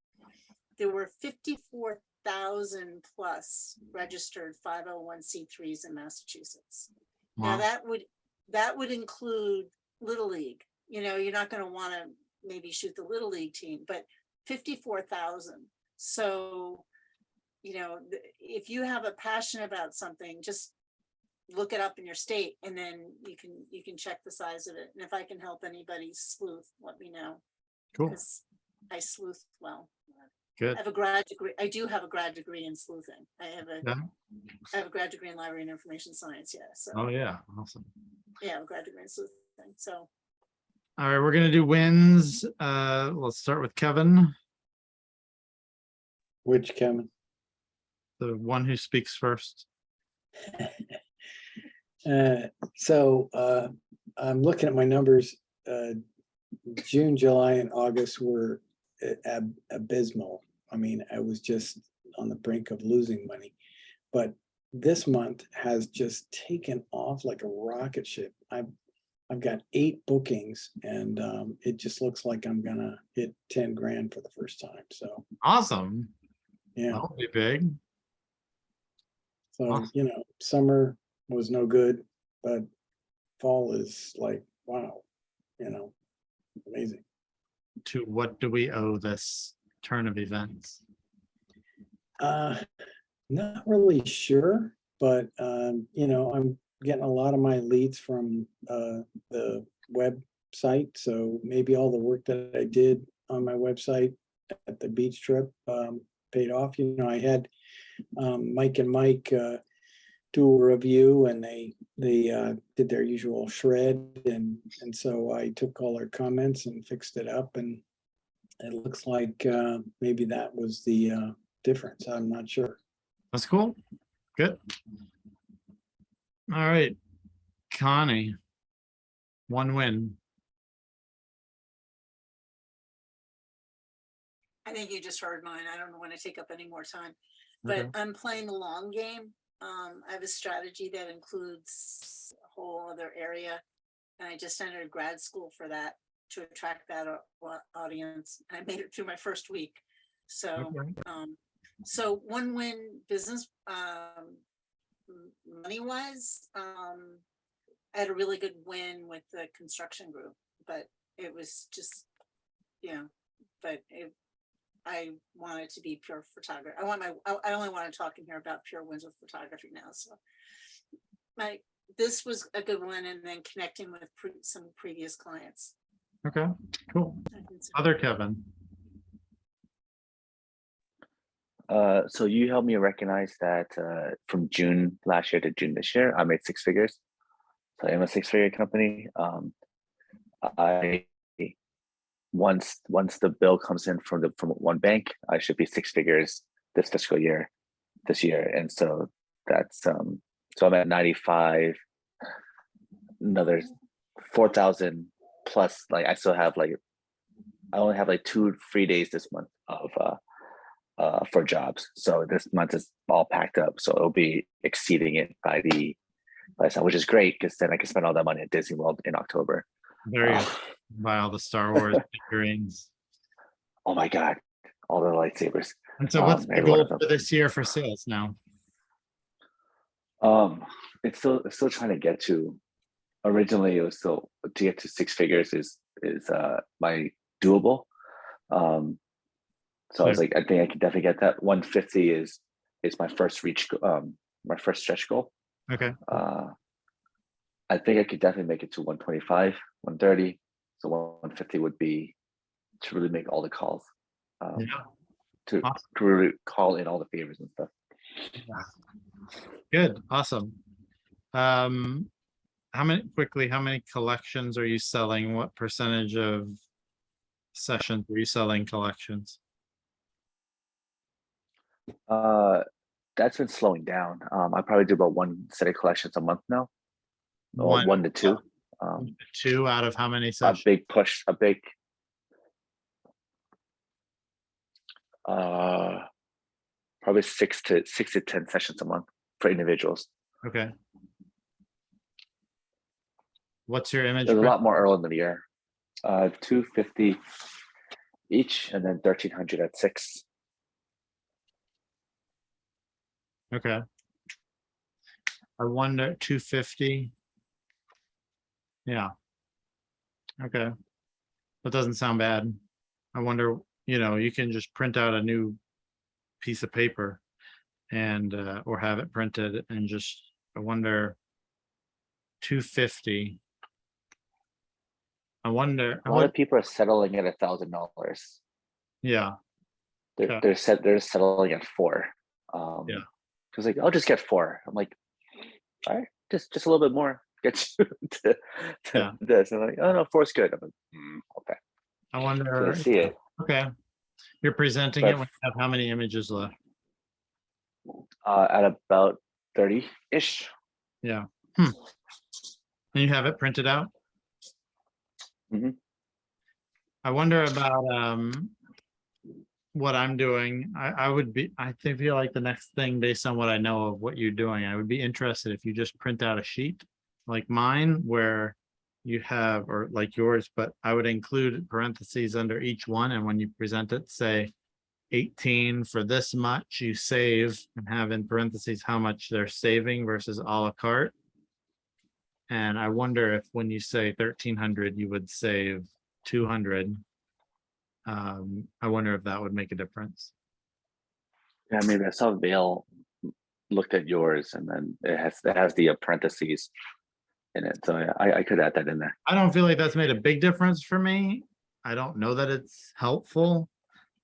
There were 54,000 plus registered 501c3s in Massachusetts. Wow. Now that would include Little League. You're not going to want to maybe shoot the Little League team, but 54,000. So, if you have a passion about something, just look it up in your state and then you can check the size of it. And if I can help anybody sleuth, let me know. Cool, Because I sleuth well. good. I have a grad degree. I do have a grad degree in sleuthing. Yeah. I have a grad degree in library and information science. Yeah. So Oh, yeah, awesome. yeah, I have a grad degree in sleuthing. So All right, we're gonna do wins. Let's start with Kevin, Which, Kevin? the one who speaks first. So I'm looking at my numbers. June, July, and August were abysmal. I mean, I was just on the brink of losing money. But this month has just taken off like a rocket ship. I've got 8 bookings, and it just looks like I'm gonna hit 10 grand for the first time. So Awesome. yeah. That'll be big. So, Awesome. summer was no good, but fall is like, wow, amazing. To what do we owe this turn of events? Not really sure, but, I'm getting a lot of my leads from the website. So maybe all the work that I did on my website at the beach trip paid off. I had Mike and Mike do a review, and they did their usual shred, and so I took all their comments and fixed it up, and it looks like maybe that was the difference. I'm not sure. That's cool. Good. All right, Connie. One win. I think you just heard mine. I don't want to take up any more time, Okay. but I'm playing the long game. I have a strategy that includes a whole other area. And I just entered grad school for that, to attract that audience. I made it through my first week. So, Okay. so one win business, money wise, I had a really good win with the construction group, but it was just, I want it to be pure photography. I only want to talk in here about pure wins with photography now. So this was a good one, and then connecting with some previous clients. Okay, cool. Other Kevin. So you helped me recognize that from June last year to June this year, I made 6 figures. So I am a 6-figure company. I once the bill comes in from one bank, I should be 6 figures this fiscal year, this year, and so that's so I'm at 95. Another 4,000 plus. Like I still have I only have 2 free days this month of for jobs. So this month is all packed up. So it'll be exceeding it by time, which is great because then I can spend all that money at Disney World in October. There you go. Buy all the Star Wars figurines. Oh my God, all the lightsabers. And so what's the every one goal of them. for this year for sales now? It's still trying to get to. Originally, it was still to get to 6 figures is my doable. So I was like, I think I can definitely get that. 150 is my first my first stretch goal. Okay. I think I could definitely make it to 125, 130. So 150 would be to really make all the calls. Yeah. To Awesome. really call in all the favors and stuff. Good. Awesome. How many collections are you selling? What percentage of sessions are you selling collections? That's been slowing down. I probably do about 1 set of collections a month now, or 1 to 2. 2 out of how many A sessions? big push, probably 6 to 10 sessions a month for individuals. Okay. What's your image? There's a print? lot more early in the year. 250 each, and then 1,300 at 6. Okay. I wonder 250. Yeah. Okay. That doesn't sound bad. I wonder, you can just print out a new piece of paper and, or have it printed and just, I wonder, 250. I wonder, A lot of people are settling at $1,000. yeah, They're Okay. they're settling at 4. Yeah. Cause like, I'll just get 4. I'm like, all right, just a little bit more. Get you to Yeah. this. And I'm like, oh no, 4 is good. I'm like, okay. I So I wonder, see it. okay. You're presenting But it when you have how many images left? at about 30-ish. Yeah. And you have it printed out? Mhm. I wonder about what I'm doing. I feel like the next thing based on what I know of what you're doing, I would be interested if you just print out a sheet like mine where you have, or like yours, but I would include parentheses under each one, and when you present it, say 18 for this much you save, and have in parentheses how much they're saving versus a la carte. And I wonder if when you say 1,300, you would save 200. I wonder if that would make a difference. Yeah, maybe I saw Vale looked at yours, and then it has the parentheses in it. So yeah, I could add that in there. I don't feel like that's made a big difference for me. I don't know that it's helpful,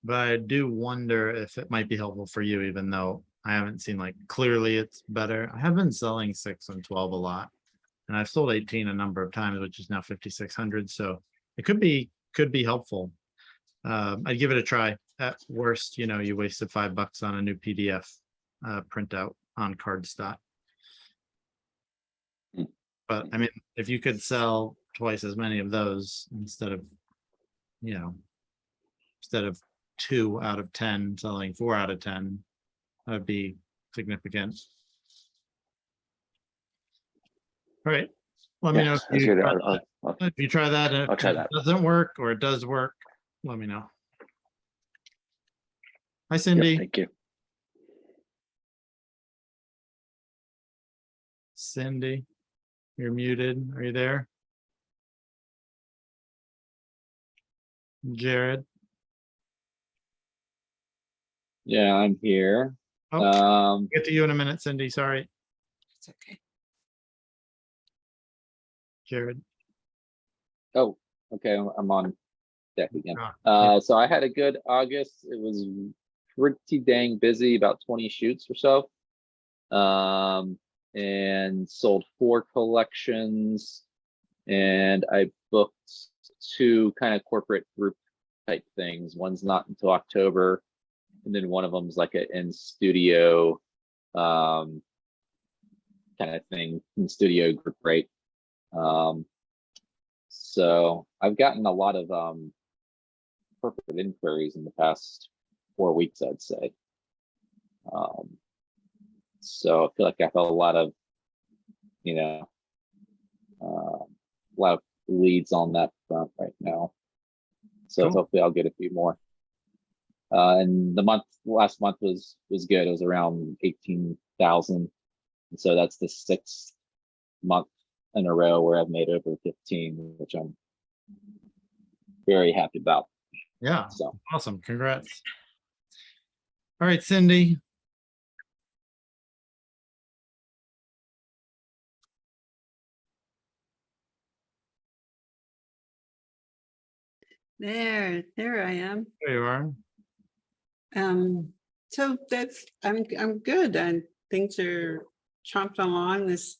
but I do wonder if it might be helpful for you, even though I haven't seen like clearly it's better. I have been selling 6 and 12 a lot, and I've sold 18 a number of times, which is now 5,600. So it could be helpful. I'd give it a try. At worst, you wasted $5 on a new PDF printout on cardstock. Mm. But I mean, if you could sell twice as many of those instead of 2 out of 10 selling 4 out of 10, that'd be significant. All right. Let me know Yeah, that's good. if you try that. I'll try If that. it doesn't work or it does work, let me know. Hi, Yep, Cindy. thank you. Cindy, you're muted. Are you there? Jared. Yeah, I'm here. Oh, get to you in a minute, Cindy. Sorry, It's okay. Jared. Oh, okay, I'm on deck again. Yeah. So I had a good August. It was pretty dang busy, about 20 shoots or so. And sold 4 collections, and I booked 2 kind of corporate group type things. One's not until October, and then one of them's like an in studio kind of thing, in studio group rate. So I've gotten a lot of corporate inquiries in the past 4 weeks, I'd say. So I feel like I have a lot of, a lot of leads on that front right now. So Cool. hopefully I'll get a few more. And last month was good. It was around 18,000. And so that's the 6th month in a row where I've made over 15, which I'm very happy about. Yeah, So awesome. Congrats. All right, Cindy. There I am. There you are. So I'm good, and things are chomped along. This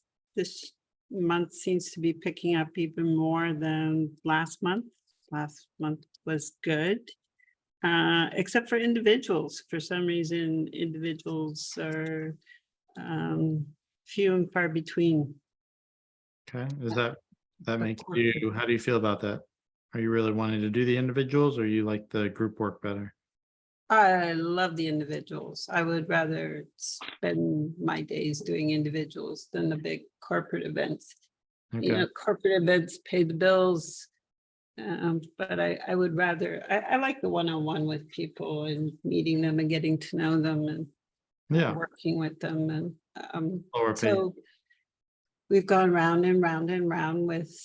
month seems to be picking up even more than last month. Last month was good, except for individuals. For some reason, individuals are few and far between. Okay, that makes corporate. you, how do you feel about that? Are you really wanting to do the individuals, or you like the group work better? I love the individuals. I would rather spend my days doing individuals than the big corporate events. Okay, Corporate events pay the bills. But I would rather, I like the one-on-one with people and meeting them and getting to know them and yeah, working with them. And lower pay. so we've gone round and round and round with,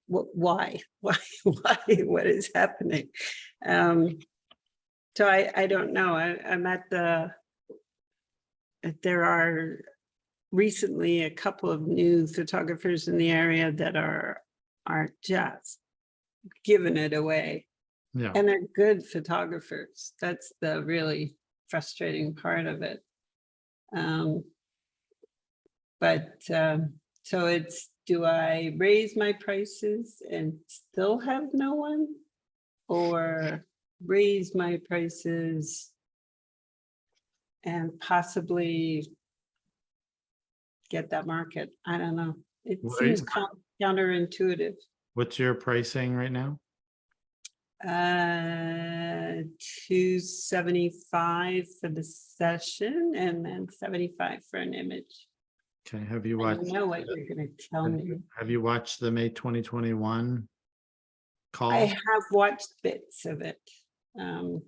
why, what is happening? So I don't know. I'm at there are recently a couple of new photographers in the area that are just giving it away. Yeah. And they're good photographers. That's the really frustrating part of it. So it's, do I raise my prices and still have no one? Or raise my prices and possibly get that market? I don't know. It What are you- seems counterintuitive. What's your pricing right now? 275 for the session and then 75 for an image. Okay, have you I watched? know what you're gonna tell me. Have you watched the May 2021 call? I have watched bits of it. Okay.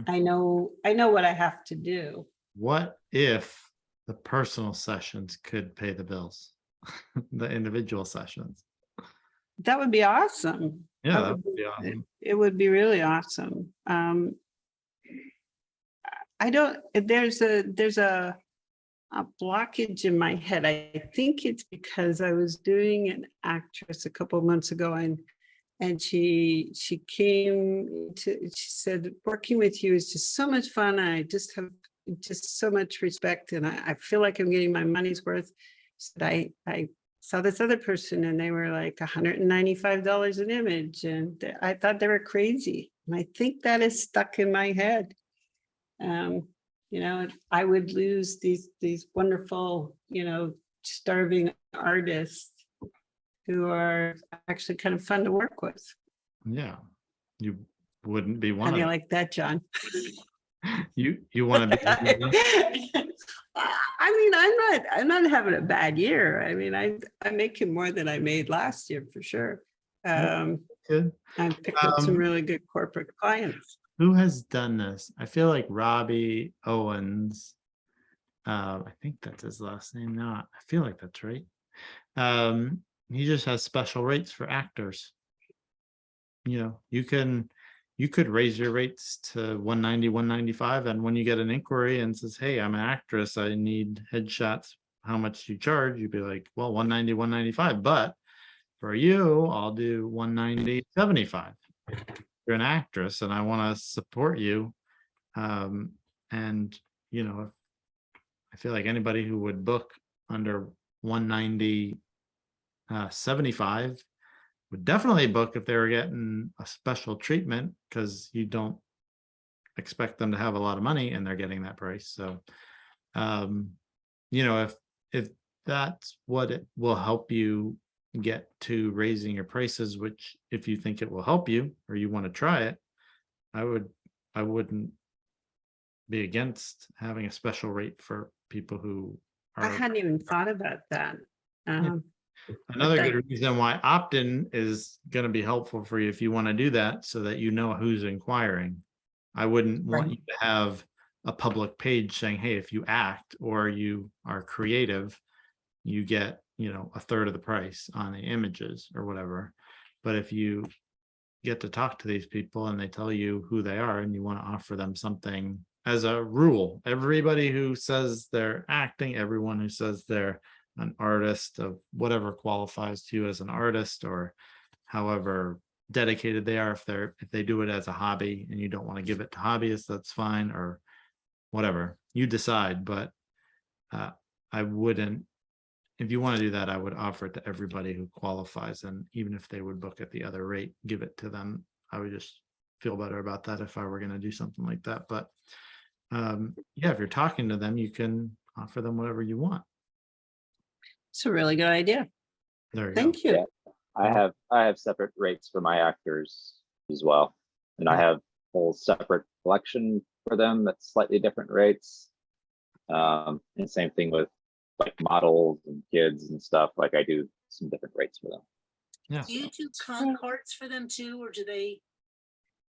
I know what I have to do. What if the personal sessions could pay the bills? The individual sessions? That would be awesome. Yeah, That that would would be awesome. It would be really awesome. I don't, there's a blockage in my head. I think it's because I was doing an actress a couple of months ago and she came to, she said, working with you is just so much fun. I just have just so much respect and I feel like I'm getting my money's worth. She said, I saw this other person and they were like $195 an image and I thought they were crazy. And I think that is stuck in my head. You know, I would lose these wonderful, you know, starving artists who are actually kind of fun to work with. Yeah, you wouldn't be How one do you of like that, John? you want to be one of them? I mean, I'm not having a bad year. I mean, I'm making more than I made last year for sure. Good. I've picked up some Um, really good corporate clients. Who has done this? I feel like Robbie Owens. I think that's his last name now. I feel like that's right. He just has special rates for actors. You know, you could raise your rates to 190, 195, and when you get an inquiry and says, hey, I'm an actress, I need headshots, how much do you charge? You'd be like, well, 190, 195, but for you, I'll do 190, 75. You're an actress and I want to support you. And you know, I feel like anybody who would book under 190, 75 would definitely book if they were getting a special treatment because you don't expect them to have a lot of money and they're getting that price. So, you know, if that's what it will help you get to raising your prices, which if you think it will help you or you want to try it, I wouldn't be against having a special rate for people who I are. hadn't even thought about that. Another that- good reason why opt-in is going to be helpful for you if you want to do that so that you know who's inquiring. I wouldn't want you to have a public page saying, hey, if you act or you are creative, you get, you know, a third of the price on the images or whatever. But if you get to talk to these people and they tell you who they are and you want to offer them something as a rule, everybody who says they're acting, everyone who says they're an artist of whatever qualifies to you as an artist or however dedicated they are, if they do it as a hobby and you don't want to give it to hobbyists, that's fine, or whatever you decide. But I wouldn't, if you want to do that, I would offer it to everybody who qualifies, and even if they would book at the other rate, give it to them. I would just feel better about that if I were going to do something like that. But yeah, if you're talking to them, you can offer them whatever you want. It's a really good idea. There you go. Thank you. Yeah. I have separate rates for my actors as well. And I have whole separate collection for them that's slightly different rates. And same thing with like models and kids and stuff. Like I do some different rates for them. Yeah. Do you do comp cards for them too, or do they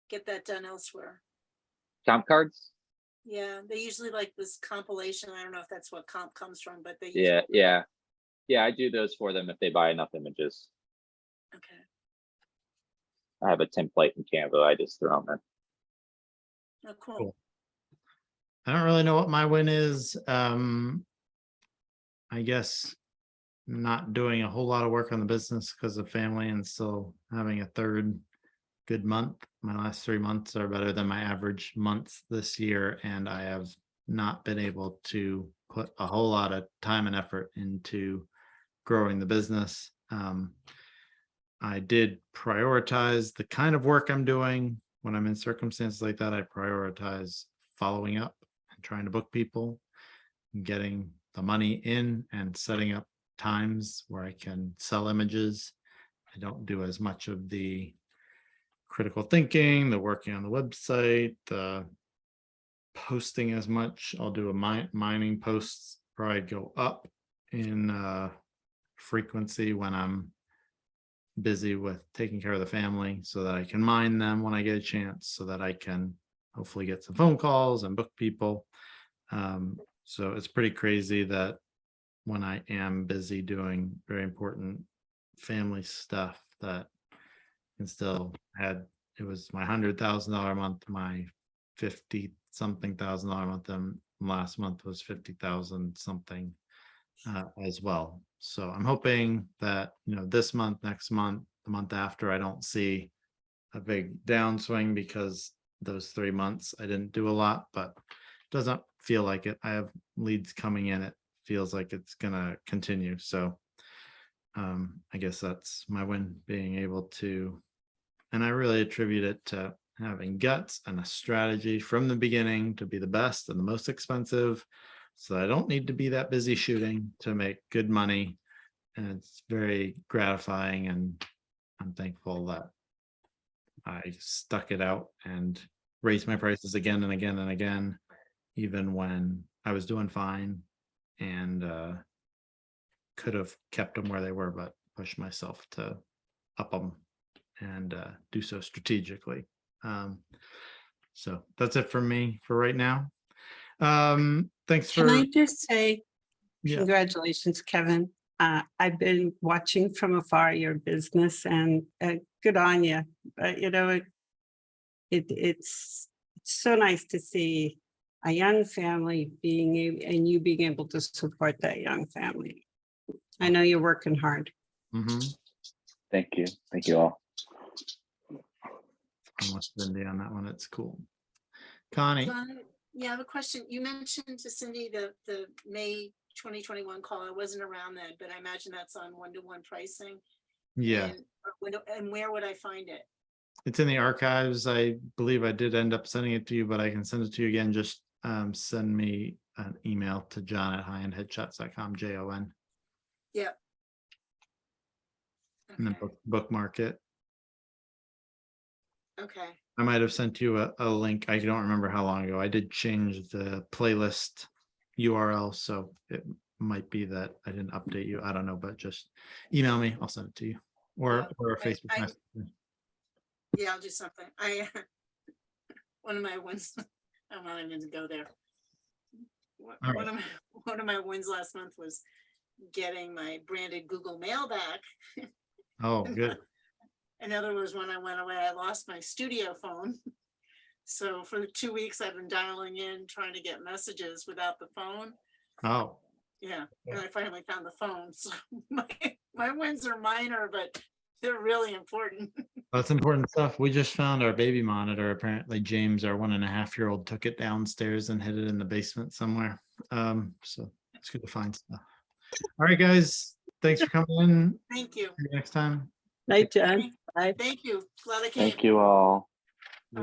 get that done elsewhere? Comp cards? Yeah, they usually like this compilation. I don't know if that's what comp comes from, but they. Yeah, usually- yeah. Yeah, I do those for them if they buy enough images. Okay. I have a template in Canva. I just throw them in. Oh, cool. Cool. I don't really know what my win is. I guess not doing a whole lot of work on the business because of family and still having a third good month. My last 3 months are better than my average months this year, and I have not been able to put a whole lot of time and effort into growing the business. I did prioritize the kind of work I'm doing. When I'm in circumstances like that, I prioritize following up and trying to book people, and getting the money in and setting up times where I can sell images. I don't do as much of the critical thinking, the working on the website, the posting as much. I'll do a mining posts, probably go up in frequency when I'm busy with taking care of the family so that I can mine them when I get a chance, so that I can hopefully get some phone calls and book people. So it's pretty crazy that when I am busy doing very important family stuff, that can still had, it was my $100,000 month, my 50 something thousand dollar month, and last month was 50,000 something as well. So I'm hoping that, this month, next month, the month after, I don't see a big downswing, because those 3 months I didn't do a lot, but doesn't feel like it. I have leads coming in. It feels like it's gonna continue. So I guess that's my win, being able to, and I really attribute it to having guts and a strategy from the beginning to be the best and the most expensive. So I don't need to be that busy shooting to make good money. And it's very gratifying, and I'm thankful that I stuck it out and raised my prices again and again and again, even when I was doing fine, and could have kept them where they were, but pushed myself to up them and do so strategically. So that's it from me for right now. Thanks Can I for, just say, yeah, congratulations, Kevin. I've been watching from afar your business, and good on you. But it's so nice to see a young family being able, and you being able to support that young family. I know you're working hard. mhm. Thank you. Thank you all. I'm with Cindy on that one. It's cool. Connie, John, yeah, I have a question. You mentioned to Cindy the May 2021 call. I wasn't around then, but I imagine that's on one-to-one pricing. yeah, And where would I find it? it's in the archives. I believe I did end up sending it to you, but I can send it to you again. Just send me an email to john@highendheadshots.com, JON, Yeah. and then Okay. bookmark it. Okay. I might have sent you a link. I don't remember how long ago. I did change the playlist URL, so it might be that I didn't update you. I don't know, but just email me. I'll send it to you, or Yeah, or a Facebook I- message. Yeah, I'll do something. One of my wins, I'm not even gonna go there. All One of my wins last month was getting my branded Google Mail back. Oh, good. Another was when I went away, I lost my studio phone. So for 2 weeks, I've been dialing in, trying to get messages without the phone. Oh, Yeah, and I finally found the phone. So my wins are minor, but they're really important. that's important stuff. We just found our baby monitor. Apparently, James, our 1.5-year-old, took it downstairs and hid it in the basement somewhere. So it's good to find stuff. All right, guys. Thanks for coming in. Thank you. See you next time. Night, John. Bye. Thank you. Glad I came. Thank you all.